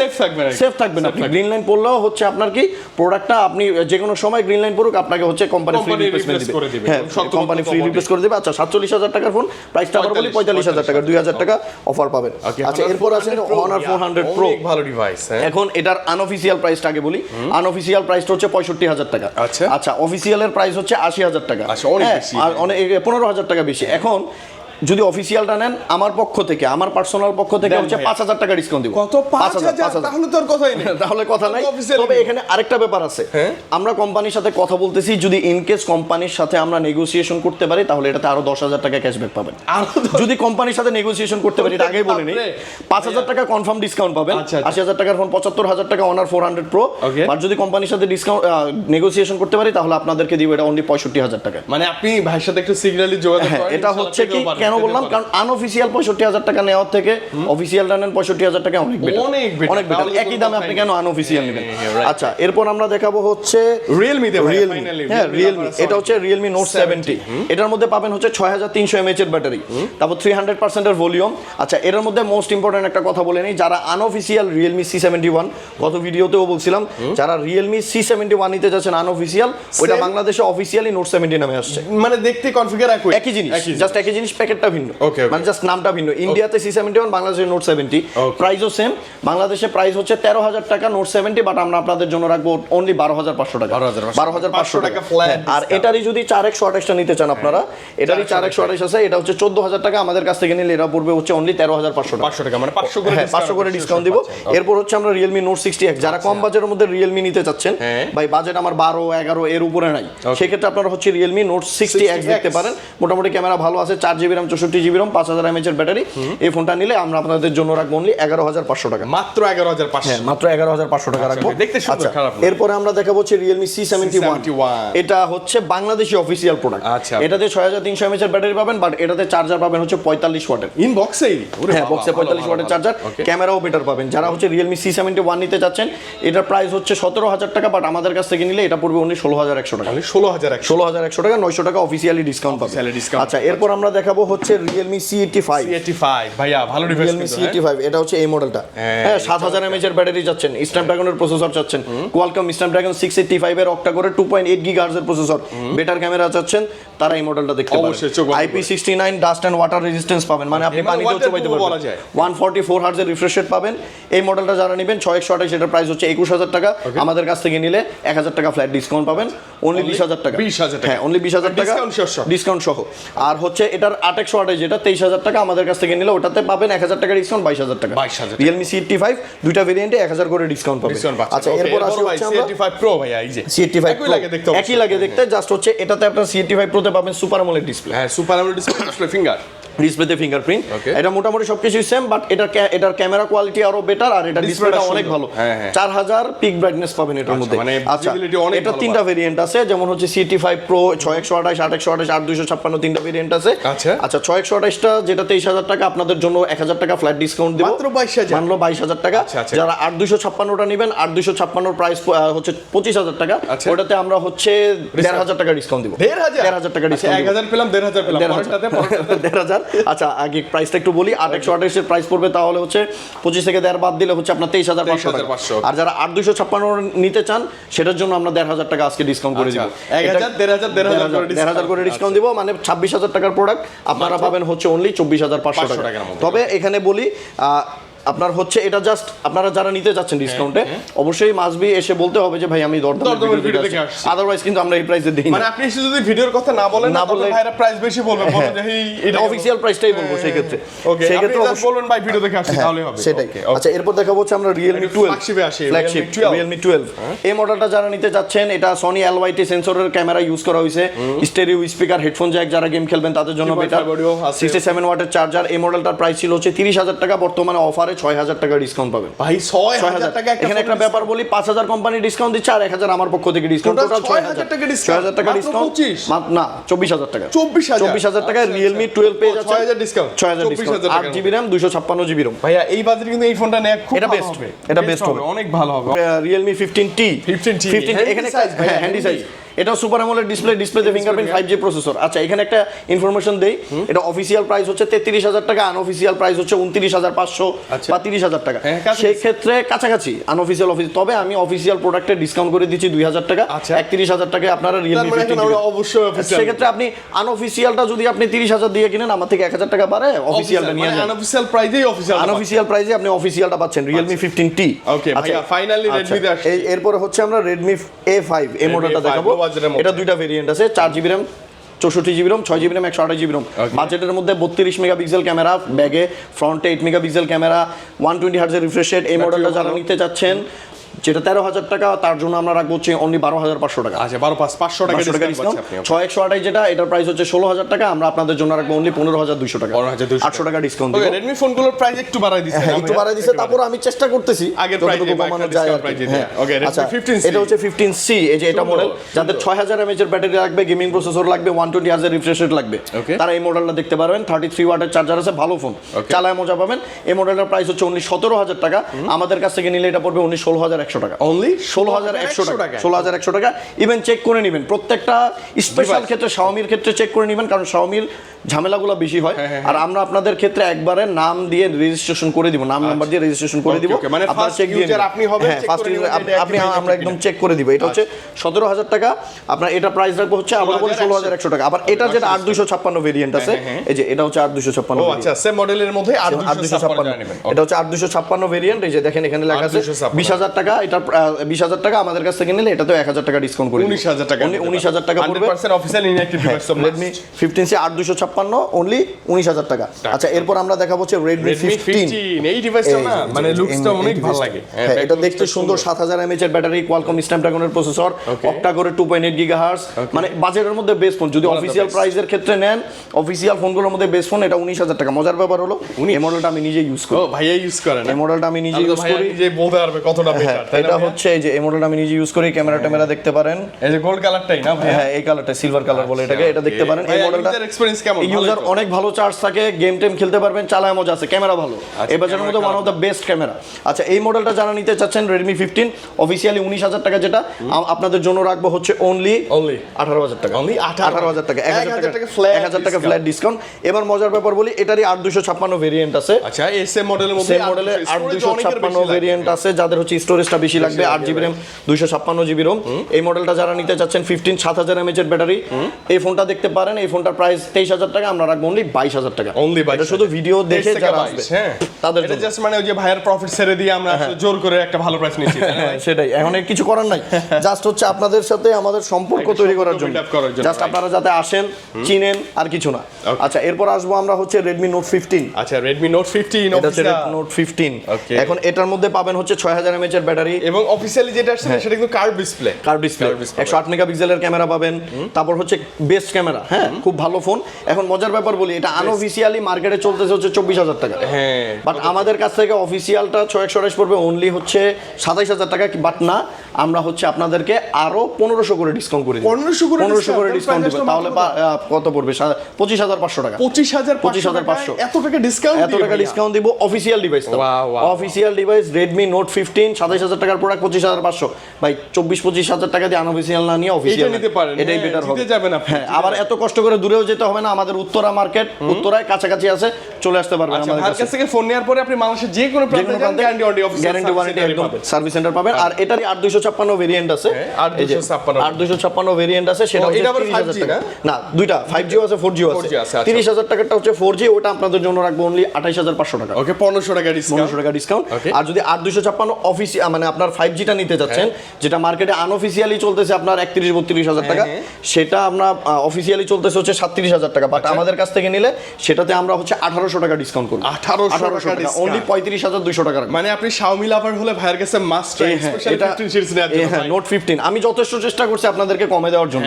সেফ থাকবেন। আপনি গ্রিন লাইন পড়লেও হচ্ছে আপনার কি প্রোডাক্টটা আপনি যে কোনো সময় গ্রিন লাইন পড়ুক আপনাকে হচ্ছে কোম্পানি ফ্রি রিপ্লেসমেন্ট দিবে। হ্যাঁ কোম্পানি ফ্রি রিপ্লেস করে দেবে। আচ্ছা 47,000 টাকার ফোন, প্রাইসটা আবার বলি 45,000 টাকা, 2,000 টাকা অফার পাবেন। আচ্ছা এরপর আছে Honor 400 Pro, ভালো ডিভাইস। এখন এটার আনঅফিশিয়াল প্রাইসটা আগে বলি। আনঅফিশিয়াল প্রাইসটা হচ্ছে 65,000 টাকা। আচ্ছা অফিশিয়ালের প্রাইস হচ্ছে 80,000 টাকা, আর অনেক 15,000 টাকা বেশি। এখন যদি অফিশিয়ালটা নেন আমার পক্ষ থেকে, আমার পার্সোনাল পক্ষ থেকে হচ্ছে 5,000 টাকা ডিসকাউন্ট দিব। কত 5,000? তাহলে তো আর কথাই নেই। তাহলে কথা নাই। তবে এখানে আরেকটা ব্যাপার আছে, আমরা কোম্পানির সাথে কথা বলতেছি, যদি ইন কেস কোম্পানির সাথে আমরা নেগোসিয়েশন করতে পারি তাহলে এটাতে আরো 10,000 টাকা ক্যাশব্যাক পাবেন। যদি কোম্পানির সাথে নেগোসিয়েশন করতে পারি, এটা আগেই বলে নেই, 5,000 টাকা কনফার্ম ডিসকাউন্ট পাবেন। 80,000 টাকার ফোন 75,000 টাকা Honor 400 Pro। আর যদি কোম্পানির সাথে ডিসকাউন্ট নেগোসিয়েশন করতে পারি তাহলে আপনাদেরকে দিব এটা অনলি 65,000 টাকা। মানে আপনি ভাইয়ের সাথে একটু সিগন্যালি যোগাযোগ করেন। এটা হচ্ছে কি কেন বললাম, কারণ আনঅফিশিয়াল 65,000 টাকা নেওয়ার থেকে অফিশিয়ালটা নেন 65,000 টাকা অনেক বেটার। একই দামে আপনি কেন আনঅফিশিয়াল নেবেন? আচ্ছা এরপর আমরা দেখাবো হচ্ছে Realme। হ্যাঁ Realme, এটা হচ্ছে Realme Note 70। এটার মধ্যে পাবেন হচ্ছে 6300 mAh এর ব্যাটারি, তারপর 300% এর ভলিউম। আচ্ছা এর মধ্যে মোস্ট ইম্পর্টেন্ট একটা কথা বলে নেই, যারা আনঅফিশিয়াল Realme C71, গত ভিডিওতেও বলছিলাম, যারা Realme C71 নিতে যাচ্ছেন আনঅফিশিয়াল, ওটা বাংলাদেশে অফিশিয়ালি Note 70 নামে আসছে। মানে দেখতে কনফিগার একই জিনিস, জাস্ট একই জিনিস, প্যাকেটটা ভিন্ন, মানে জাস্ট নামটা ভিন্ন। ইন্ডিয়াতে C71, বাংলাদেশে Note 70, প্রাইসও সেম। বাংলাদেশে প্রাইস হচ্ছে 13,000 টাকা Note 70, বাট আমরা আপনাদের জন্য রাখবো অনলি 12,500 টাকা। 12,500 টাকা ফ্ল্যাট। আর এটারই যদি 4X28টা নিতে চান আপনারা, এটারই 4X28 আছে, এটা হচ্ছে 14,000 টাকা, আমাদের কাছ থেকে নিলে এটা পড়বে হচ্ছে অনলি 13,500 টাকা। মানে 500 করে ডিসকাউন্ট দিব। এরপর হচ্ছে আমরা Realme Note 60X, যারা কম বাজেটের মধ্যে Realme নিতে চাচ্ছেন, ভাই বাজেট আমার 12-11 এর উপরে নাই, সেক্ষেত্রে আপনারা হচ্ছে Realme Note 60X দেখতে পারেন। মোটামুটি ক্যামেরা ভালো আছে, 4GB RAM 64GB ROM 5,000 mAh এর ব্যাটারি। এই ফোনটা নিলে আমরা আপনাদের জন্য রাখবো অনলি 11,500 টাকা। মাত্র 11,500। হ্যাঁ মাত্র 11,500 টাকা রাখবো। দেখতে সুন্দর, খারাপ না। এরপরে আমরা দেখাবো হচ্ছে Realme C71। এটা হচ্ছে বাংলাদেশি অফিশিয়াল প্রোডাক্ট। এটাতে 6300 mAh এর ব্যাটারি পাবেন, বাট এটাতে চার্জার পাবেন হচ্ছে 45 ওয়াটের। ইনবক্সেই? হ্যাঁ বক্সে 45 ওয়াটের চার্জার, ক্যামেরাও বেটার পাবেন। যারা হচ্ছে Realme C71 নিতে চাচ্ছেন, এটার প্রাইস হচ্ছে 17,000 টাকা, বাট আমাদের কাছ থেকে নিলে এটা পড়বে অনলি 16,100 টাকা। 16,100 টাকা, 900 টাকা অফিশিয়ালি ডিসকাউন্ট পাবেন। আচ্ছা এরপর আমরা দেখাবো হচ্ছে Realme C85। ভাইয়া ভালো ডিভাইস। Realme C85 এটা হচ্ছে এই মডেলটা। হ্যাঁ 7,000 mAh এর ব্যাটারি যাচ্ছেন, স্ন্যাপড্রাগনের প্রসেসর চাচ্ছেন, Qualcomm Snapdragon 685 এর অক্টা করে 2.8 GHz এর প্রসেসর, বেটার ক্যামেরা চাচ্ছেন, তারা এই মডেলটা দেখতে পারেন। IP69 dust and water resistance পাবেন, মানে আপনি পানিতেও চুবাইতে পারবেন। 144 Hz এর রিফ্রেশ রেট পাবেন। এই মডেলটা যারা নেবেন 6X28, এটার প্রাইস হচ্ছে 21,000 টাকা, আমাদের কাছ থেকে নিলে 1,000 টাকা ফ্ল্যাট ডিসকাউন্ট পাবেন, অনলি 20,000 টাকা। হ্যাঁ অনলি 20,000 টাকা ডিসকাউন্ট সহ। আর হচ্ছে এটার 8X28 যেটা 23,000 টাকা, আমাদের কাছ থেকে নিলে ওটাতে পাবেন 1,000 টাকা ডিসকাউন্ট, 22,000 টাকা। Realme C85 দুইটা ভেরিয়েন্টে 1,000 করে ডিসকাউন্ট পাবেন। আচ্ছা এরপর আসি হচ্ছে আমরা C85 Pro। ভাইয়া এই যে C85 একই লাগে দেখতে, জাস্ট হচ্ছে এটাতে আপনার C85 Pro তে পাবেন সুপার অ্যামোলেড ডিসপ্লে। হ্যাঁ সুপার অ্যামোলেড ডিসপ্লে, ফিঙ্গার ডিসপ্লেতে ফিঙ্গারপ্রিন্ট। এটা মোটামুটি সবকিছুই সেম, বাট এটার ক্যামেরা কোয়ালিটি আরো বেটার, আর এটা ডিসপ্লেটা অনেক ভালো। 4000 পিক ব্রাইটনেস পাবেন এটার মধ্যে। আচ্ছা এটা তিনটা ভেরিয়েন্ট আছে, যেমন হচ্ছে C85 Pro 6X28, 8X28, 8256 তিনটা ভেরিয়েন্ট আছে। আচ্ছা 6X28টা যেটা 23,000 টাকা, আপনাদের জন্য 1,000 টাকা ফ্ল্যাট ডিসকাউন্ট দিব, মাত্র 22,000, মানলো 22,000 টাকা। যারা 8256টা নেবেন, 8256 প্রাইস হচ্ছে 25,000 টাকা, ওটাতে আমরা হচ্ছে 1,500 টাকা ডিসকাউন্ট দিব। 1,500 টাকা ডিসকাউন্ট, 1,000 পেলাম, 1,500 পেলাম, পরেরটাতে 1,500 আচ্ছা আগে প্রাইসটা একটু বলি। 8128 এর প্রাইস পড়বে তাহলে হচ্ছে 25 থেকে 1.5 বাদ দিলে হচ্ছে আপনার 23,500 টাকা। আর যারা 8256 নিতে চান সেটার জন্য আমরা 1,500 টাকা আজকে ডিসকাউন্ট করে দিব। 1,500 করে ডিসকাউন্ট দিব, মানে 26,000 টাকার প্রোডাক্ট আপনারা পাবেন হচ্ছে অনলি 24,500 টাকা। তবে এখানে বলি আপনার হচ্ছে এটা জাস্ট আপনারা যারা নিতে যাচ্ছেন ডিসকাউন্টে অবশ্যই মাসবি এসে বলতে হবে যে ভাই আমি দরদামের ভিডিও দেখে আসছি, আদারওয়াইজ কিন্তু আমরা এই প্রাইসে দেই না। মানে আপনি যদি ভিডিওর কথা না বলেন না বললে ভাইরা প্রাইস বেশি বলবে, বলবে যে এটা অফিশিয়াল প্রাইসটাই বলবো সেই ক্ষেত্রে। ওকে, সেই ক্ষেত্রে অবশ্যই বলবেন ভাই ভিডিও দেখে আসছি তাহলে হবে সেটাই। আচ্ছা এরপর দেখাবো হচ্ছে আমরা Realme 12 ফ্ল্যাগশিপ Realme 12। এই মডেলটা যারা নিতে যাচ্ছেন এটা Sony LYT সেন্সরের ক্যামেরা ইউজ করা হয়েছে, স্টেরিও স্পিকার, হেডফোন জ্যাক, যারা গেম খেলবেন তাদের জন্য বেটার। 67 ওয়াটের চার্জার। এই মডেলটার প্রাইস ছিল হচ্ছে 30,000 টাকা, বর্তমানে অফারে 6,000 টাকা ডিসকাউন্ট পাবেন ভাই। 6,000 টাকা এখানে একটা ব্যাপার বলি, 5,000 কোম্পানি ডিসকাউন্ট দিচ্ছে আর 1,000 আমার পক্ষ থেকে ডিসকাউন্ট, টোটাল 6,000 টাকা ডিসকাউন্ট। 6,000 টাকা ডিসকাউন্ট না 24,000 টাকা। 24,000 টাকা Realme 12 পেয়ে যাচ্ছে 6,000 discount. 6,000 discount. 8GB RAM 256GB ROM। ভাইয়া এই বাজেটে কিন্তু এই ফোনটা নেওয়া খুব ভালো হবে। এটা বেস্ট হবে, অনেক ভালো হবে। Realme 15T এখানে হ্যান্ডি সাইজ। এটা সুপার অ্যামোলেড ডিসপ্লেতে ফিঙ্গারপ্রিন্ট 5G প্রসেসর। আচ্ছা এখানে একটা ইনফরমেশন দেই, এটা অফিসিয়াল প্রাইস হচ্ছে 33,000 টাকা, আনঅফিসিয়াল প্রাইস হচ্ছে 29,500 বা 30,000 টাকা। সেই ক্ষেত্রে কাছাকাছি আনঅফিসিয়াল তবে আমি অফিসিয়াল প্রোডাক্টে ডিসকাউন্ট করে দিচ্ছি 2,000 টাকা। 31,000 টাকায় আপনারা Realme 15 অবশ্যই অফিসিয়াল। সেই ক্ষেত্রে আপনি আনঅফিসিয়ালটা যদি আপনি 30,000 দিয়ে কিনেন আমার থেকে 1,000 টাকা বাড়ে, অফিসিয়ালটা নিয়ে যান। আনঅফিসিয়াল প্রাইসেই আনঅফিসিয়াল প্রাইসে আপনি অফিসিয়ালটা পাচ্ছেন Realme 15T। ওকে ভাইয়া ফাইনালি Redmi তে আসছে। এরপর হচ্ছে আমরা Redmi A5 এই মডেলটা দেখাবো। এটা দুইটা ভেরিয়েন্ট আছে, 4GB RAM 64GB ROM 6GB RAM 128GB ROM। বাজেটের মধ্যে 32 মেগাপিক্সেল ক্যামেরা, ব্যাগে ফ্রন্টে 8 মেগাপিক্সেল ক্যামেরা, 120 হার্টজের রিফ্রেশ রেট। এই মডেলটা যারা নিতে চাচ্ছেন যেটা 13,000 টাকা, তার জন্য আমরা রাখবো হচ্ছে অনলি 12,500 টাকা। আচ্ছা 500 টাকা ডিসকাউন্ট। 6128 যেটা এটার প্রাইস হচ্ছে 16,000 টাকা, আমরা আপনাদের জন্য রাখবো অনলি 15,200 টাকা। 800 টাকা ডিসকাউন্ট দিব। Redmi ফোনগুলোর প্রাইস একটু বাড়াই দিয়েছে, একটু বাড়াই দিয়েছে, তারপর আমি চেষ্টা করতেছি আগের প্রাইসে কমানো যায় আর কি। ওকে আচ্ছা Redmi 15C এটা হচ্ছে 15C, এই যে এটা মডেল যাদের 6000 mAh এর ব্যাটারি লাগবে, গেমিং প্রসেসর লাগবে, 120 Hz এর রিফ্রেশ রেট লাগবে, তারা এই মডেলটা দেখতে পারবেন। 33 ওয়াটের চার্জার আছে, ভালো ফোন, চালায় মজা পাবেন। এই মডেলটার প্রাইস হচ্ছে অনলি 17,000 টাকা, আমাদের কাছ থেকে নিলে এটা পড়বে অনলি 16,100 টাকা। অনলি 16,100 টাকা। ইভেন চেক করে নেবেন প্রত্যেকটা স্পেশাল ক্ষেত্রে, শাওমির ক্ষেত্রে চেক করে নেবেন, কারণ শাওমির ঝামেলাগুলো বেশি হয়। আর আমরা আপনাদের ক্ষেত্রে একবারে নাম দিয়ে রেজিস্ট্রেশন করে দিব, নাম নাম্বার দিয়ে রেজিস্ট্রেশন করে দিব, মানে আপনারা চেক দিয়ে আপনি হবে আপনি আমরা একদম চেক করে দিব। এটা হচ্ছে 17,000 টাকা, আপনার এটা প্রাইস রাখবো হচ্ছে আবার বলি 16,100 টাকা। আবার এটা যেটা 8256 ভেরিয়েন্ট আছে, এই যে এটা হচ্ছে 8256। ও আচ্ছা, সেম মডেলের মধ্যে 8256 নেবেন। এটা হচ্ছে 8256 ভেরিয়েন্ট, এই যে দেখেন এখানে লেখা আছে 20,000 টাকা। এটা 20,000 টাকা, আমাদের কাছ থেকে নিলে এটাতে 1,000 টাকা ডিসকাউন্ট করে 19,000 টাকা। 19,000 টাকা পড়বে 100% official inactive device. Redmi 15C 8256 only 19,000 টাকা। আচ্ছা এরপর আমরা দেখাবো হচ্ছে Redmi 15। এই ডিভাইসটা না মানে লুকসটা অনেক ভালো লাগে। হ্যাঁ এটা দেখতে সুন্দর, 7000 mAh এর ব্যাটারি, Qualcomm Snapdragon এর প্রসেসর, অক্টা করে 2.8 GHz, মানে বাজেটের মধ্যে বেস্ট ফোন। যদি অফিশিয়াল প্রাইসের ক্ষেত্রে নেন, অফিশিয়াল ফোনগুলোর মধ্যে বেস্ট ফোন এটা 19,000 টাকা। মজার ব্যাপার হলো এই মডেলটা আমি নিজে ইউজ করি। ও ভাইয়া ইউজ করেন? এই মডেলটা আমি নিজে ইউজ করি, যে বলতে পারবে কতটা বেটার। এটা হচ্ছে এই যে এই মডেলটা আমি নিজে ইউজ করি, ক্যামেরা ট্যামেরা দেখতে পারেন, এই যে গোল্ড কালারটাই না ভাই? হ্যাঁ এই কালারটা সিলভার কালার বলে এটাকে, এটা দেখতে পারেন। এই মডেলটা এক্সপেরিয়েন্স কেমন? ইউজার অনেক ভালো চার্জ থাকে, গেম টেম খেলতে পারবেন, চালায় মজা আছে, ক্যামেরা ভালো, এই বাজারের মধ্যে one of the best camera. আচ্ছা এই মডেলটা যারা নিতে চাচ্ছেন Redmi 15 অফিশিয়ালি 19,000 টাকা, যেটা আপনাদের জন্য রাখবো হচ্ছে অনলি 18,000 টাকা। অনলি 18,000 টাকা, 1,000 টাকা ফ্ল্যাট ডিসকাউন্ট। এবার মজার ব্যাপার বলি, এটারই 8256 ভেরিয়েন্ট আছে। আচ্ছা এই সেম মডেলের মধ্যে সেম মডেলের 8256 ভেরিয়েন্ট আছে, যাদের হচ্ছে স্টোরেজটা বেশি লাগবে, 8GB RAM 256GB ROM। এই মডেলটা যারা নিতে চাচ্ছেন 15 7000 mAh এর ব্যাটারি, এই ফোনটা দেখতে পারেন। এই ফোনটার প্রাইস 23,000 টাকা, আমরা রাখবো অনলি 22,000 টাকা। অনলি এটা শুধু ভিডিও দেখে যারা আসবে তাদের এটা জাস্ট মানে ওই যে ভাইয়ার প্রফিট ছেড়ে দিয়ে আমরা জোর করে একটা ভালো প্রাইস নিচ্ছি। সেটাই, এখন আর কিছু করার নাই, জাস্ট হচ্ছে আপনাদের সাথে আমাদের সম্পর্ক তৈরি করার জন্য, জাস্ট আপনারা যাতে আসেন, চিনেন, আর কিছু না। আচ্ছা এরপর আসবো আমরা হচ্ছে Redmi Note 15। আচ্ছা Redmi Note 15 এটা হচ্ছে Note 15। এখন এটার মধ্যে পাবেন হচ্ছে 6000 mAh এর ব্যাটারি, এবং অফিশিয়ালি যেটা আসছে সেটা কিন্তু কার্ভ ডিসপ্লে, 108 মেগাপিক্সেলের ক্যামেরা পাবেন, তারপর হচ্ছে বেস্ট ক্যামেরা, হ্যাঁ খুব ভালো ফোন। এখন মজার ব্যাপার বলি, এটা আনঅফিশিয়ালি মার্কেটে চলতেছে হচ্ছে 24,000 টাকা, হ্যাঁ বাট আমাদের কাছ থেকে অফিশিয়ালটা 6128 পড়বে অনলি হচ্ছে 27,000 টাকা। বাট না, আমরা হচ্ছে আপনাদেরকে আরো 1500 করে ডিসকাউন্ট করে দিই, 1500 করে ডিসকাউন্ট দিব, তাহলে কত পড়বে? 25,500 টাকা। 25,500 এত টাকা ডিসকাউন্ট দিব official device. Official device Redmi Note 15 27,000 টাকার প্রোডাক্ট 25,500। ভাই 24,000 টাকা দিয়ে আনঅফিশিয়াল না নিয়ে অফিশিয়াল নিতে পারেন, এটাই বেটার হবে। দিতে যাবেন আপনি। হ্যাঁ আবার এত কষ্ট করে দূরেও যেতে হবে না, আমাদের আমাদের উত্তরা মার্কেট, উত্তরায় কাছাকাছি আছে, চলে আসতে পারবেন আচ্ছা, আমাদের ভাইয়ের কাছে। কাছ থেকে ফোন নেওয়ার পরে আপনি বাংলাদেশের যে কোনো প্রান্তে যান, গ্যারান্টি ওয়ারেন্টি একদম সার্ভিস সেন্টার পাবেন। আর এটারই 8256 ভেরিয়েন্ট আছে, 8256 ভেরিয়েন্ট আছে, সেটা হচ্ছে 30,000 টাকা। না, দুইটা 5G আছে, 4G আছে। 30,000 টাকাটা হচ্ছে 4G, ওটা আপনাদের জন্য রাখবো অনলি 28,500 টাকা। ওকে, 1500 টাকা ডিসকাউন্ট, 1500 টাকা ডিসকাউন্ট। আর যদি 8256 অফিসিয়াল মানে আপনার 5Gটা নিতে যাচ্ছেন, যেটা মার্কেটে আনঅফিসিয়ালি চলতেছে আপনার 31-32,000 টাকা, সেটা আমরা অফিসিয়ালি চলতেছে হচ্ছে 37,000 টাকা, বাট আমাদের কাছ থেকে নিলে সেটাতে আমরা হচ্ছে 1800 টাকা ডিসকাউন্ট করব। 1800 টাকা অনলি 35,200 টাকা। মানে আপনি Xiaomi লাভার হলে ভাইয়ের কাছে মাস্ট ট্রাই স্পেশাল 15 সিরিজ নেওয়ার জন্য। নোট 15 আমি যথেষ্ট চেষ্টা করছি আপনাদেরকে কমে দেওয়ার জন্য।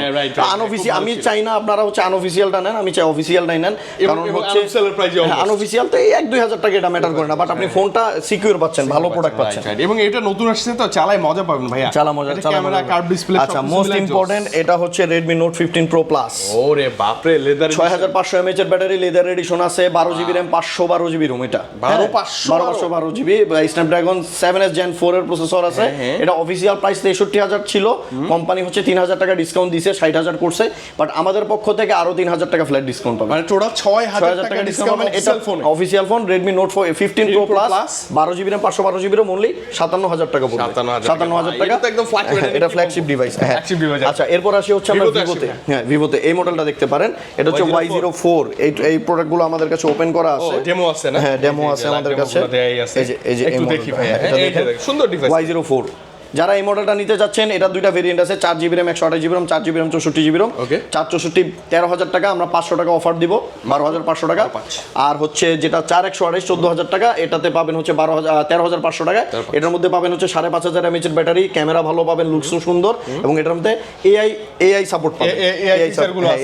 আনঅফিসিয়াল আমি চাই না আপনারা হচ্ছে আনঅফিসিয়ালটা নেন, আমি চাই অফিসিয়ালটাই নেন, কারণ হচ্ছে আনঅফিসিয়াল তো 1-2,000 টাকা এটা ম্যাটার করে না, বাট আপনি ফোনটা সিকিউর পাচ্ছেন, ভালো প্রোডাক্ট পাচ্ছেন। এবং এটা নতুন আসছে তো চালাই মজা পাবেন ভাইয়া, চালা মজা, ক্যামেরা, কার্ভ ডিসপ্লে। আচ্ছা, মোস্ট ইম্পর্টেন্ট এটা হচ্ছে Redmi Note 15 Pro Plus। ওরে বাপ রে, লেদার 6500 mAh এর ব্যাটারি, লেদার এডিশন আছে, 12GB RAM, 512GB ROM। এটা 12GB স্ন্যাপড্রাগন 7S Gen 4 এর প্রসেসর আছে। এটা অফিসিয়াল প্রাইস 63,000 ছিল, কোম্পানি হচ্ছে 3,000 টাকা ডিসকাউন্ট দিয়েছে, 60,000 করছে, বাট আমাদের পক্ষ থেকে আরো 3,000 টাকা ফ্ল্যাট ডিসকাউন্ট পাবেন, মানে টোটাল 6,000 টাকা ডিসকাউন্ট। এটা official phone Redmi Note 15 Pro Plus 12GB RAM 512GB ROM only 57,000 টাকা পড়বে। 57,000 টাকা, এটা তো একদম ফ্ল্যাগশিপ, এটা ফ্ল্যাগশিপ ডিভাইস। হ্যাঁ, আচ্ছা, এরপর আসি হচ্ছে আমরা ভিভোতে। হ্যাঁ, ভিভোতে এই মডেলটা দেখতে পারেন, এটা হচ্ছে Y04। এই প্রোডাক্টগুলো আমাদের কাছে ওপেন করা আছে, ডেমো আছে না? হ্যাঁ, ডেমো আছে আমাদের কাছে। এই যে একটু দেখি ভাইয়া, এই যে সুন্দর ডিভাইস Y04। যারা এই মডেলটা নিতে যাচ্ছেন, এটা দুইটা ভেরিয়েন্ট আছে, 4GB RAM 128GB RAM, 4GB RAM 64GB RAM। 464 13,000 টাকা, আমরা 500 টাকা অফার দিব, 12,500 টাকা। আর হচ্ছে যেটা 4128 14,000 টাকা, এটাতে পাবেন হচ্ছে 13,500 টাকা। এটার মধ্যে পাবেন হচ্ছে 5,500 mAh এর ব্যাটারি, ক্যামেরা ভালো পাবেন, লুকসও সুন্দর, এবং এটার মধ্যে এআই সাপোর্ট পাবেন,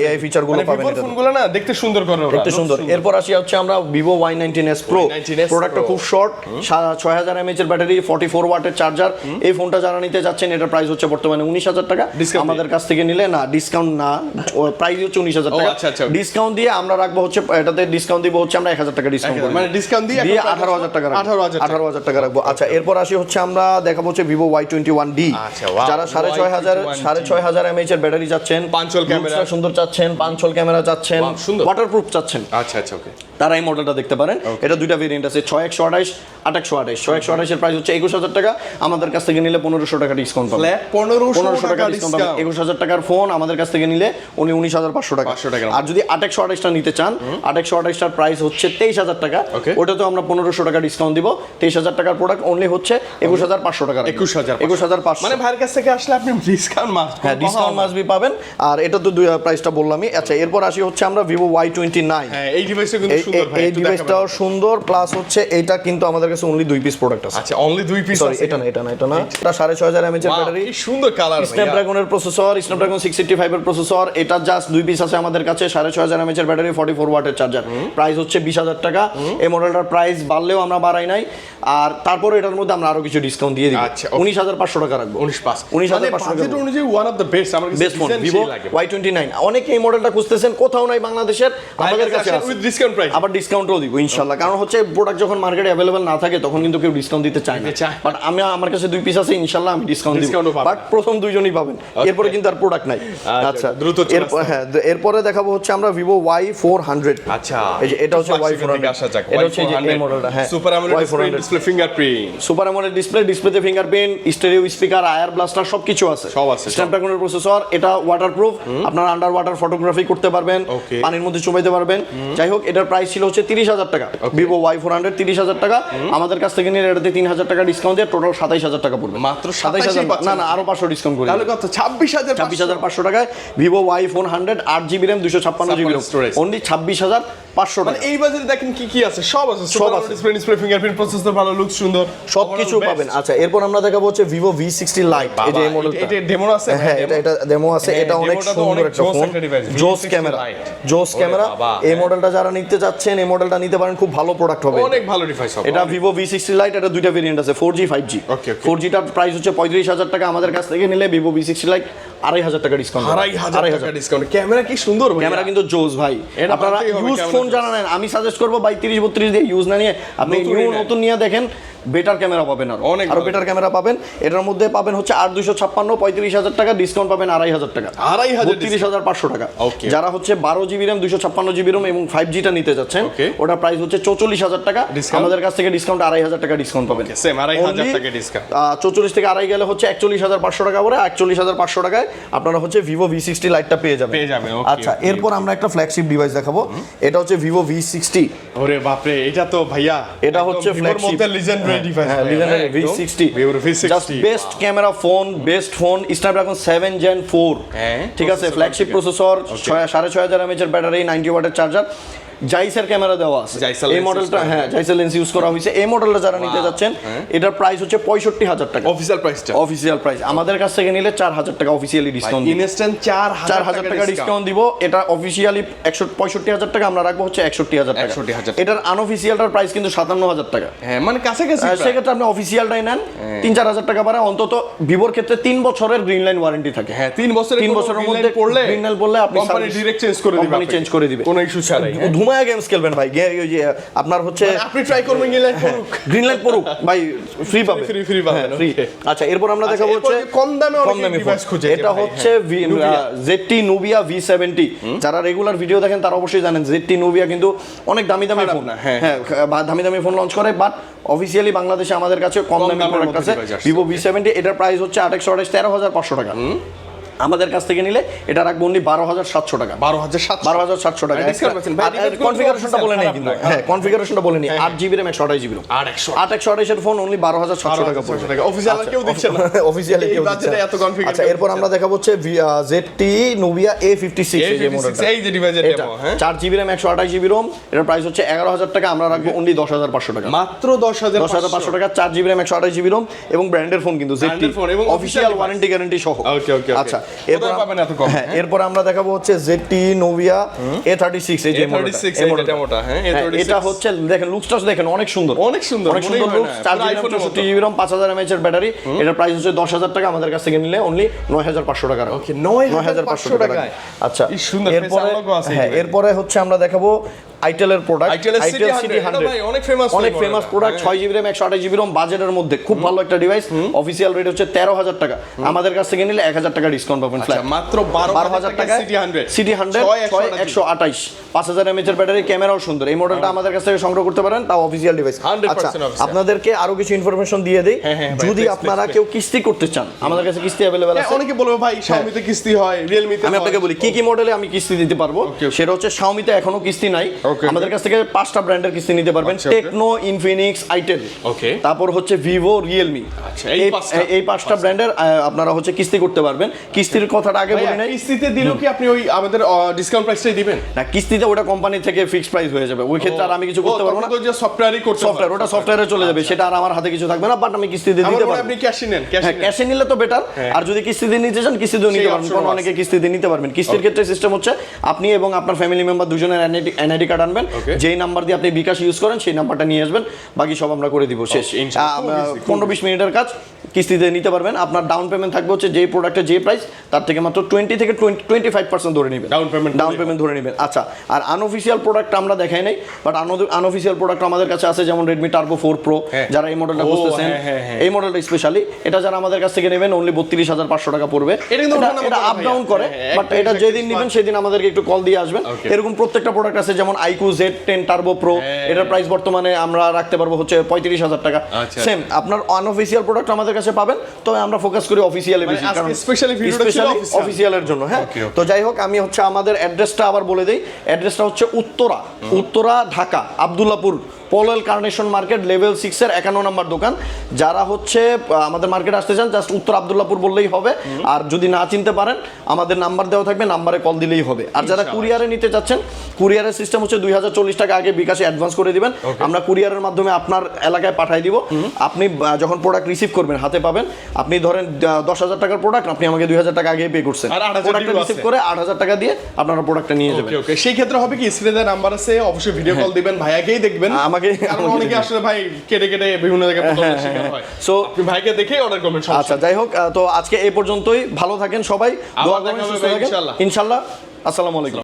এআই ফিচারগুলো পাবেন। এটা ফোনগুলো না দেখতে সুন্দর করে, দেখতে সুন্দর। এরপর আসি হচ্ছে আমরা Vivo Y19s Pro। প্রোডাক্টটা খুব শর্ট, 6,000 mAh এর ব্যাটারি, 44 ওয়াটের চার্জার। এই ফোনটা যারা নিতে যাচ্ছেন, এটার প্রাইস হচ্ছে বর্তমানে 19,000 টাকা। আমাদের কাছ থেকে নিলে না, ডিসকাউন্ট না, প্রাইস হচ্ছে 19,000 টাকা। ডিসকাউন্ট দিয়ে আমরা রাখবো হচ্ছে, এটাতে ডিসকাউন্ট দিব হচ্ছে আমরা 1,000 টাকা ডিসকাউন্ট করব, মানে ডিসকাউন্ট দিয়ে 18,000 টাকা, 18,000 টাকা রাখবো। আচ্ছা, এরপর আসি হচ্ছে আমরা দেখাবো হচ্ছে Vivo Y21D। যারা 6,500 mAh এর ব্যাটারি চাচ্ছেন, পাঁচল ক্যামেরা সুন্দর চাচ্ছেন, পাঁচল ক্যামেরা চাচ্ছেন, ওয়াটারপ্রুফ চাচ্ছেন, আচ্ছা ওকে, তারা এই মডেলটা দেখতে পারেন। এটা দুইটা ভেরিয়েন্ট আছে, 6128 828। 6128 এর প্রাইস হচ্ছে 21,000 টাকা, আমাদের কাছ থেকে নিলে 1,500 টাকা ডিসকাউন্ট পাবেন। 1,500 টাকা ডিসকাউন্ট পাবেন। 21,000 টাকার ফোন আমাদের কাছ থেকে নিলে উনি 19,500 টাকা। আর যদি 828টা নিতে চান, 828টার প্রাইস হচ্ছে 23,000 টাকা, ওটাতেও আমরা 1,500 টাকা ডিসকাউন্ট দিব। 23,000 টাকার প্রোডাক্ট অনলি হচ্ছে 21,500 টাকা। 21,500 মানে ভাইয়ের কাছ থেকে আসলে আপনি ডিসকাউন্ট মাস্ট, হ্যাঁ, ডিসকাউন্ট মাস্ট বি পাবেন। আর এটা তো দুই প্রাইসটা বললামই। আচ্ছা, এরপর আসি হচ্ছে আমরা Vivo Y29। হ্যাঁ, এই ডিভাইসটা কিন্তু সুন্দর ভাই, এই ডিভাইসটাও সুন্দর, প্লাস হচ্ছে এটা কিন্তু আমাদের কাছে অনলি 2 পিস প্রোডাক্ট আছে। আচ্ছা, অনলি 2 পিস আছে? এটা না, এটা 6,500 mAh এর ব্যাটারি, কি সুন্দর কালার, স্ন্যাপড্রাগনের প্রসেসর, স্ন্যাপড্রাগন 685 এর প্রসেসর। এটা জাস্ট 2 পিস আছে আমাদের কাছে, 6,500 mAh এর ব্যাটারি, 44 ওয়াটের চার্জার। প্রাইস হচ্ছে 20,000 টাকা। এই মডেলটার প্রাইস বাড়লেও আমরা বাড়াই নাই, আর তারপরে এটার মধ্যে আমরা আরো কিছু ডিসকাউন্ট দিয়ে দিই। আচ্ছা, 19,500 টাকা রাখবো। 19,500 টাকা অনুযায়ী ওয়ান অফ দ্য বেস্ট আমার কাছে বেস্ট ফোন Vivo Y29। অনেকে এই মডেলটা খুঁজতেছেন, কোথাও নাই বাংলাদেশের, আমাদের কাছে আছে উইথ ডিসকাউন্ট প্রাইস। আবার ডিসকাউন্টও দিব ইনশাআল্লাহ, কারণ হচ্ছে প্রোডাক্ট যখন মার্কেটে अवेलेबल না থাকে তখন কিন্তু কেউ ডিসকাউন্ট দিতে চায় না। বাট আমার কাছে 2 পিস আছে, ইনশাআল্লাহ আমি ডিসকাউন্ট দিব, বাট প্রথম দুইজনই পাবেন, এরপরে কিন্তু আর প্রোডাক্ট নাই। আচ্ছা, দ্রুত হ্যাঁ, এরপরে দেখাবো হচ্ছে আমরা Vivo Y400। আচ্ছা, এই যে এটা হচ্ছে Y400, এটা হচ্ছে এই মডেলটা। হ্যাঁ, super AMOLED display, fingerprint, super AMOLED ডিসপ্লেতে ফিঙ্গারপ্রিন্ট, স্টেরিও স্পিকার, আয়ার ব্লাস্টার সবকিছু আছে, সব আছে। স্ন্যাপড্রাগনের প্রসেসর, এটা ওয়াটারপ্রুফ, আপনারা আন্ডার ওয়াটার ফটোগ্রাফি করতে পারবেন, পানির মধ্যে চুবাইতে পারবেন। যাই হোক, এটার প্রাইস ছিল হচ্ছে 30,000 টাকা। Vivo Y400 30,000 টাকা, আমাদের কাছ থেকে নিলে এটাতে 3,000 টাকা ডিসকাউন্ট দিয়ে টোটাল 27,000 টাকা পড়বে। মাত্র 27,000, না না, আরো 500 ডিসকাউন্ট করে, তাহলে কত? 26,500 টাকায় Vivo Y400 8GB RAM 256GB RAM only 26,500 টাকা। মানে এই বাজারে দেখেন কি কি আছে, সব আছে, সব আছে, ডিসপ্লে, ফিঙ্গারপ্রিন্ট, প্রসেসর ভালো, লুক সুন্দর, সবকিছু পাবেন। আচ্ছা, এরপর আমরা দেখাবো হচ্ছে Vivo V60 Lite। এই যে এই মডেলটা, এটা ডেমো আছে? হ্যাঁ, এটা ডেমো আছে। এটা অনেক সুন্দর একটা ফোন, জোস ক্যামেরা। এই মডেলটা যারা নিতে যাচ্ছেন, এই মডেলটা নিতে পারেন, খুব ভালো প্রোডাক্ট হবে, অনেক ভালো ডিভাইস হবে। এটা Vivo V60 Lite, এটা দুইটা ভেরিয়েন্ট আছে, 4G 5G। 4Gটার প্রাইস হচ্ছে 35,000 টাকা, আমাদের কাছ থেকে নিলে Vivo V60 Lite 2,500 টাকা ডিসকাউন্ট। 2,500 টাকা ডিসকাউন্ট। ক্যামেরা কি সুন্দর ভাই, ক্যামেরা কিন্তু জোস ভাই। আপনারা ইউজ ফোন জানা নেন, আমি সাজেস্ট করবো ভাই 30-32 দিয়ে ইউজ না নিয়ে আপনি নতুন নিয়ে দেখেন, বেটার ক্যামেরা পাবেন, অনেক আরো ভালো। বেটার ক্যামেরা পাবেন। এটার মধ্যে পাবেন হচ্ছে 8/256 35,000 টাকা, ডিসকাউন্ট পাবেন 2,500 টাকা, 2,500 32,500 টাকা। Okay. যারা হচ্ছে 12GB RAM 256GB ROM এবং 5Gটা নিতে যাচ্ছেন, Okay. ওটা প্রাইস হচ্ছে 44,000 টাকা। Discount? আমাদের কাছ থেকে ডিসকাউন্ট 2,500 টাকা ডিসকাউন্ট পাবেন। সেম 2,500 Only, টাকা ডিসকাউন্ট। 44 থেকে 2,500 গেলে হচ্ছে 41,500 টাকা করে, 41,500 টাকায় আপনারা হচ্ছে ভিভো V60 লাইটটা পেয়ে যাবেন। okay, আচ্ছা, okay, এরপর আমরা একটা ফ্ল্যাগশিপ ডিভাইস দেখাবো। এটা হচ্ছে ভিভো V60। ওরে বাপরে, এটা তো ভাইয়া এটা হচ্ছে flagship। Legendary device. হ্যাঁ, legendary V60 just best camera phone, best phone, Snapdragon 7 Gen 4। হ্যাঁ, ঠিক আছে, processor ফ্ল্যাগশিপ থেকে। প্রসেসর, 6,500 mAh এর ব্যাটারি, 90 ওয়াটের চার্জার, জাইসের ক্যামেরা দেওয়া আছে। জাইসের এই lens মডেলটা, use করা হ্যাঁ, জাইসের লেন্স ইউজ করা হয়েছে। এই মডেলটা যারা নিতে যাচ্ছেন, এটার প্রাইস হচ্ছে 65,000 টাকা অফিশিয়াল প্রাইসটা। Official price. আমাদের কাছ থেকে নিলে 4,000 টাকা অফিসিয়ালি ডিসকাউন্ট দিব। ইনস্ট্যান্ট 4,000 টাকা ডিসকাউন্ট দিব। এটা অফিসিয়ালি 65,000 টাকা, আমরা রাখবো হচ্ছে 61,000 টাকা। 61,000 এটার আনঅফিসিয়ালটার প্রাইস কিন্তু 57,000 টাকা। হ্যাঁ, মানে কাছাকাছি। সেক্ষেত্রে আপনি অফিসিয়ালটাই নেন, 3-4,000 টাকা বাড়ায়। অন্তত ভিভোর ক্ষেত্রে 3 বছরের গ্রিন লাইন ওয়ারেন্টি থাকে। হ্যাঁ, 3 বছরের 3 বছরের মধ্যে গ্রিন লাইন পড়লে আপনি কোম্পানি ডিরেক্ট চেঞ্জ করে দিবে। কোম্পানি চেঞ্জ করে দিবে কোনো ইস্যু ছাড়াই। ধুমায়া গেমস খেলবেন ভাই, ওই যে আপনার হচ্ছে আপনি ট্রাই করবেন গ্রিন লাইট পড়ুক ভাই, ফ্রি পাবে, ফ্রি পাবেন। ফ্রি। আচ্ছা, এরপর আমরা দেখাবো হচ্ছে কম দামে কম অনেক দামি ডিভাইস খুঁজে। এটা হচ্ছে ZT Nubia V70। যারা রেগুলার ভিডিও দেখেন তারা অবশ্যই জানেন ZT Nubia কিন্তু অনেক দামি দামি ফোন, হ্যাঁ, হ্যাঁ, দামি দামি ফোন লঞ্চ করে, বাট অফিসিয়ালি বাংলাদেশে আমাদের কাছে কম দামি দামের প্রোডাক্ট মধ্যে আছে। device আসছে। Vivo V70 এটার প্রাইস হচ্ছে 828 13,500 টাকা। আমাদের কাছ থেকে নিলে এটা রাখবো অনলি 12,700 টাকা। 12,700 12,700 টাকা। Discount পাচ্ছেন ভাই, কনফিগারেশনটা বলে নেই কিন্তু, হ্যাঁ, কনফিগারেশনটা বলে নেই। 8GB RAM 128GB ROM। 828 এর ফোন অনলি 12,700 টাকা পড়বে। অফিশিয়াল কেউ দিচ্ছে না। অফিসিয়ালি কেউ দিচ্ছে না। এত কনফিগার। আচ্ছা, এরপর আমরা দেখাবো হচ্ছে ZT Nubia A56 এই যে মডেলটা। এই যে ডিভাইসের এটা ডেমো। হ্যাঁ, 4GB RAM 128GB ROM, এটার প্রাইস হচ্ছে 11,000 টাকা, আমরা রাখবো অনলি 10,500 টাকা। মাত্র 10,500 টাকা, 4GB RAM 128GB ROM এবং ব্র্যান্ডের ফোন কিন্তু ZT, Branded phone এবং অফিসিয়াল official ওয়ারেন্টি গ্যারান্টি সহ। ওকে, ওকে, আচ্ছা, কোথায় পাবেন এত কম? হ্যাঁ, এরপর আমরা দেখাবো হচ্ছে ZT Nubia A36 এই যে মডেলটা। A36 এই ডেমোটা। হ্যাঁ, এটা হচ্ছে দেখেন, লুকসটা দেখেন, অনেক সুন্দর, অনেক সুন্দর, অনেক সুন্দর মনেই হয় লুকস। না, 4GB RAM 64GB ROM 5,000 mAh এর ব্যাটারি, এটার প্রাইস হচ্ছে 10,000 টাকা। আমাদের কাছ থেকে নিলে অনলি 9,500 টাকা। ওকে, 9,500 টাকায়। আচ্ছা, এই সুন্দর এরপরে face unlock আছে। হ্যাঁ, এরপরে হচ্ছে আমরা দেখাবো আইটেলের প্রোডাক্ট, Itel CD100 ভাই অনেক ফেমাস, অনেক famous product. 6GB RAM 128GB ROM বাজেটের মধ্যে খুব ভালো একটা ডিভাইস। অফিসিয়াল রেট হচ্ছে 13,000 টাকা। আমাদের কাছ থেকে নিলে 1,000 টাকা ডিসকাউন্ট পাবেন ফ্ল্যাট। মাত্র 12,000 টাকা। CD100 128 5,000 mAh এর ব্যাটারি, ক্যামেরাও সুন্দর। এই মডেলটা আমাদের কাছ থেকে সংগ্রহ করতে পারেন, তাও অফিসিয়াল ডিভাইস। 100% আচ্ছা, official। আপনাদেরকে আরো কিছু ইনফরমেশন দিয়ে দেই। হ্যাঁ, ভাই, যদি please, আপনারা please, কেউ কিস্তি করতে চান, আমাদের কাছে কিস্তি अवेलेबल আছে। অনেকে বলবে ভাই Xiaomi তে কিস্তি হয়, Realme তে। আমি আপনাকে বলি কি কি মডেলে আমি কিস্তি দিতে পারবো। সেটা হচ্ছে Xiaomi তে এখনো কিস্তি নাই। আমাদের কাছ থেকে 5টা ব্র্যান্ডের কিস্তি নিতে পারবেন। টেকনো, ইনফিনিক্স, আইটেল, ওকে, তারপর হচ্ছে ভিভো, রিয়েলমি। আচ্ছা, এই 5টা ব্র্যান্ডের আপনারা হচ্ছে কিস্তি করতে পারবেন। কিস্তির কথাটা আগে বলি নাই। কিস্তিতে দিলেও কি আপনি ওই আমাদের ডিসকাউন্ট প্রাইসটাই দিবেন? না, কিস্তিতে ওটা কোম্পানি থেকে ফিক্সড প্রাইস হয়ে যাবে, ওই ক্ষেত্রে আর আমি কিছু করতে পারবো না। তো যে সফটওয়্যারই করতে হবে, সফটওয়্যার, ওটা সফটওয়্যারে চলে যাবে, সেটা আর আমার হাতে কিছু থাকবে না, বাট আমি কিস্তিতে দিতে পারবো। আপনি ক্যাশে নেন, হ্যাঁ, ক্যাশে নিলে তো বেটার। আর যদি কিস্তিতে নিতে চান কিস্তিতেও নিতে পারবেন, কারণ অনেকে কিস্তিতে নিতে পারবেন। কিস্তির ক্ষেত্রে সিস্টেম হচ্ছে আপনি এবং আপনার ফ্যামিলি মেম্বার দুজনের এনআইডি কার্ড আনবেন, যেই নাম্বার দিয়ে আপনি বিকাশ ইউজ করেন সেই নাম্বারটা নিয়ে আসবেন, বাকি সব আমরা করে দিব। শেষ, 15-20 মিনিটের কাজ, কিস্তিতে নিতে পারবেন। আপনার ডাউন পেমেন্ট থাকবে হচ্ছে যে প্রোডাক্টের যে প্রাইস তার থেকে মাত্র 20 থেকে 25% ধরে নেবেন, ডাউন পেমেন্ট ধরে নেবেন। আচ্ছা, আর আনঅফিসিয়াল প্রোডাক্ট আমরা দেখাই নাই, বাট আনঅফিসিয়াল প্রোডাক্ট আমাদের কাছে আছে, যেমন Redmi Turbo 4 Pro। যারা এই মডেলটা বুঝতেছেন, এই মডেলটা স্পেশালি, এটা যারা আমাদের কাছ থেকে নেবেন অনলি 32,500 টাকা পড়বে। এটা আপ ডাউন করে, বাট এটা যেদিন নেবেন সেদিন আমাদেরকে একটু কল দিয়ে আসবেন। এরকম প্রত্যেকটা প্রোডাক্ট আছে, যেমন iQOO Z10 Turbo Pro, এটার প্রাইস বর্তমানে আমরা রাখতে পারবো হচ্ছে 35,000 টাকা। সেম আপনার আনঅফিসিয়াল প্রোডাক্ট আমাদের কাছে পাবেন, তবে আমরা ফোকাস করি অফিসিয়ালে বেশি, কারণ স্পেশালি অফিসিয়ালের জন্য। হ্যাঁ, তো যাই হোক, আমি হচ্ছে আমাদের অ্যাড্রেসটা আবার বলে দেই। অ্যাড্রেসটা হচ্ছে উত্তরা ঢাকা, আব্দুল্লাহপুর, পলল কার্নেশন মার্কেট, লেভেল 6 এর 51 নম্বর দোকান। যারা হচ্ছে আমাদের মার্কেট আসতে চান, জাস্ট উত্তর আব্দুল্লাহপুর বললেই হবে। আর যদি না চিনতে পারেন, আমাদের নাম্বার দেওয়া থাকবে, নাম্বারে কল দিলেই হবে। আর যারা কুরিয়ারে নিতে চাচ্ছেন, কুরিয়ারের সিস্টেম হচ্ছে 2,040 টাকা আগে বিকাশে অ্যাডভান্স করে দিবেন, আমরা কুরিয়ারের মাধ্যমে আপনার এলাকায় পাঠিয়ে দিব। আপনি যখন প্রোডাক্ট রিসিভ করবেন, হাতে পাবেন, আপনি ধরেন 10,000 টাকার প্রোডাক্ট, আপনি আমাকে 2,000 টাকা আগে পে করছেন, প্রোডাক্টটা রিসিভ করে 8,000 টাকা দিয়ে আপনারা প্রোডাক্টটা নিয়ে যাবেন। ওকে, সেই ক্ষেত্রে হবে কি, স্ক্রিনে নাম্বার আছে, অবশ্যই ভিডিও কল দিবেন, ভাইয়াকেই দেখবেন, আমাকে অনেকে আসলে ভাই কেটে বিভিন্ন জায়গায় শিকার হয়। সো আপনি ভাইকে দেখেই অর্ডার করবেন। আচ্ছা, যাই হোক, তো আজকে এই পর্যন্তই। ভালো থাকেন সবাই, দোয়া করবেন, সুস্থ থাকেন ইনশাআল্লাহ। আসসালামু আলাইকুম।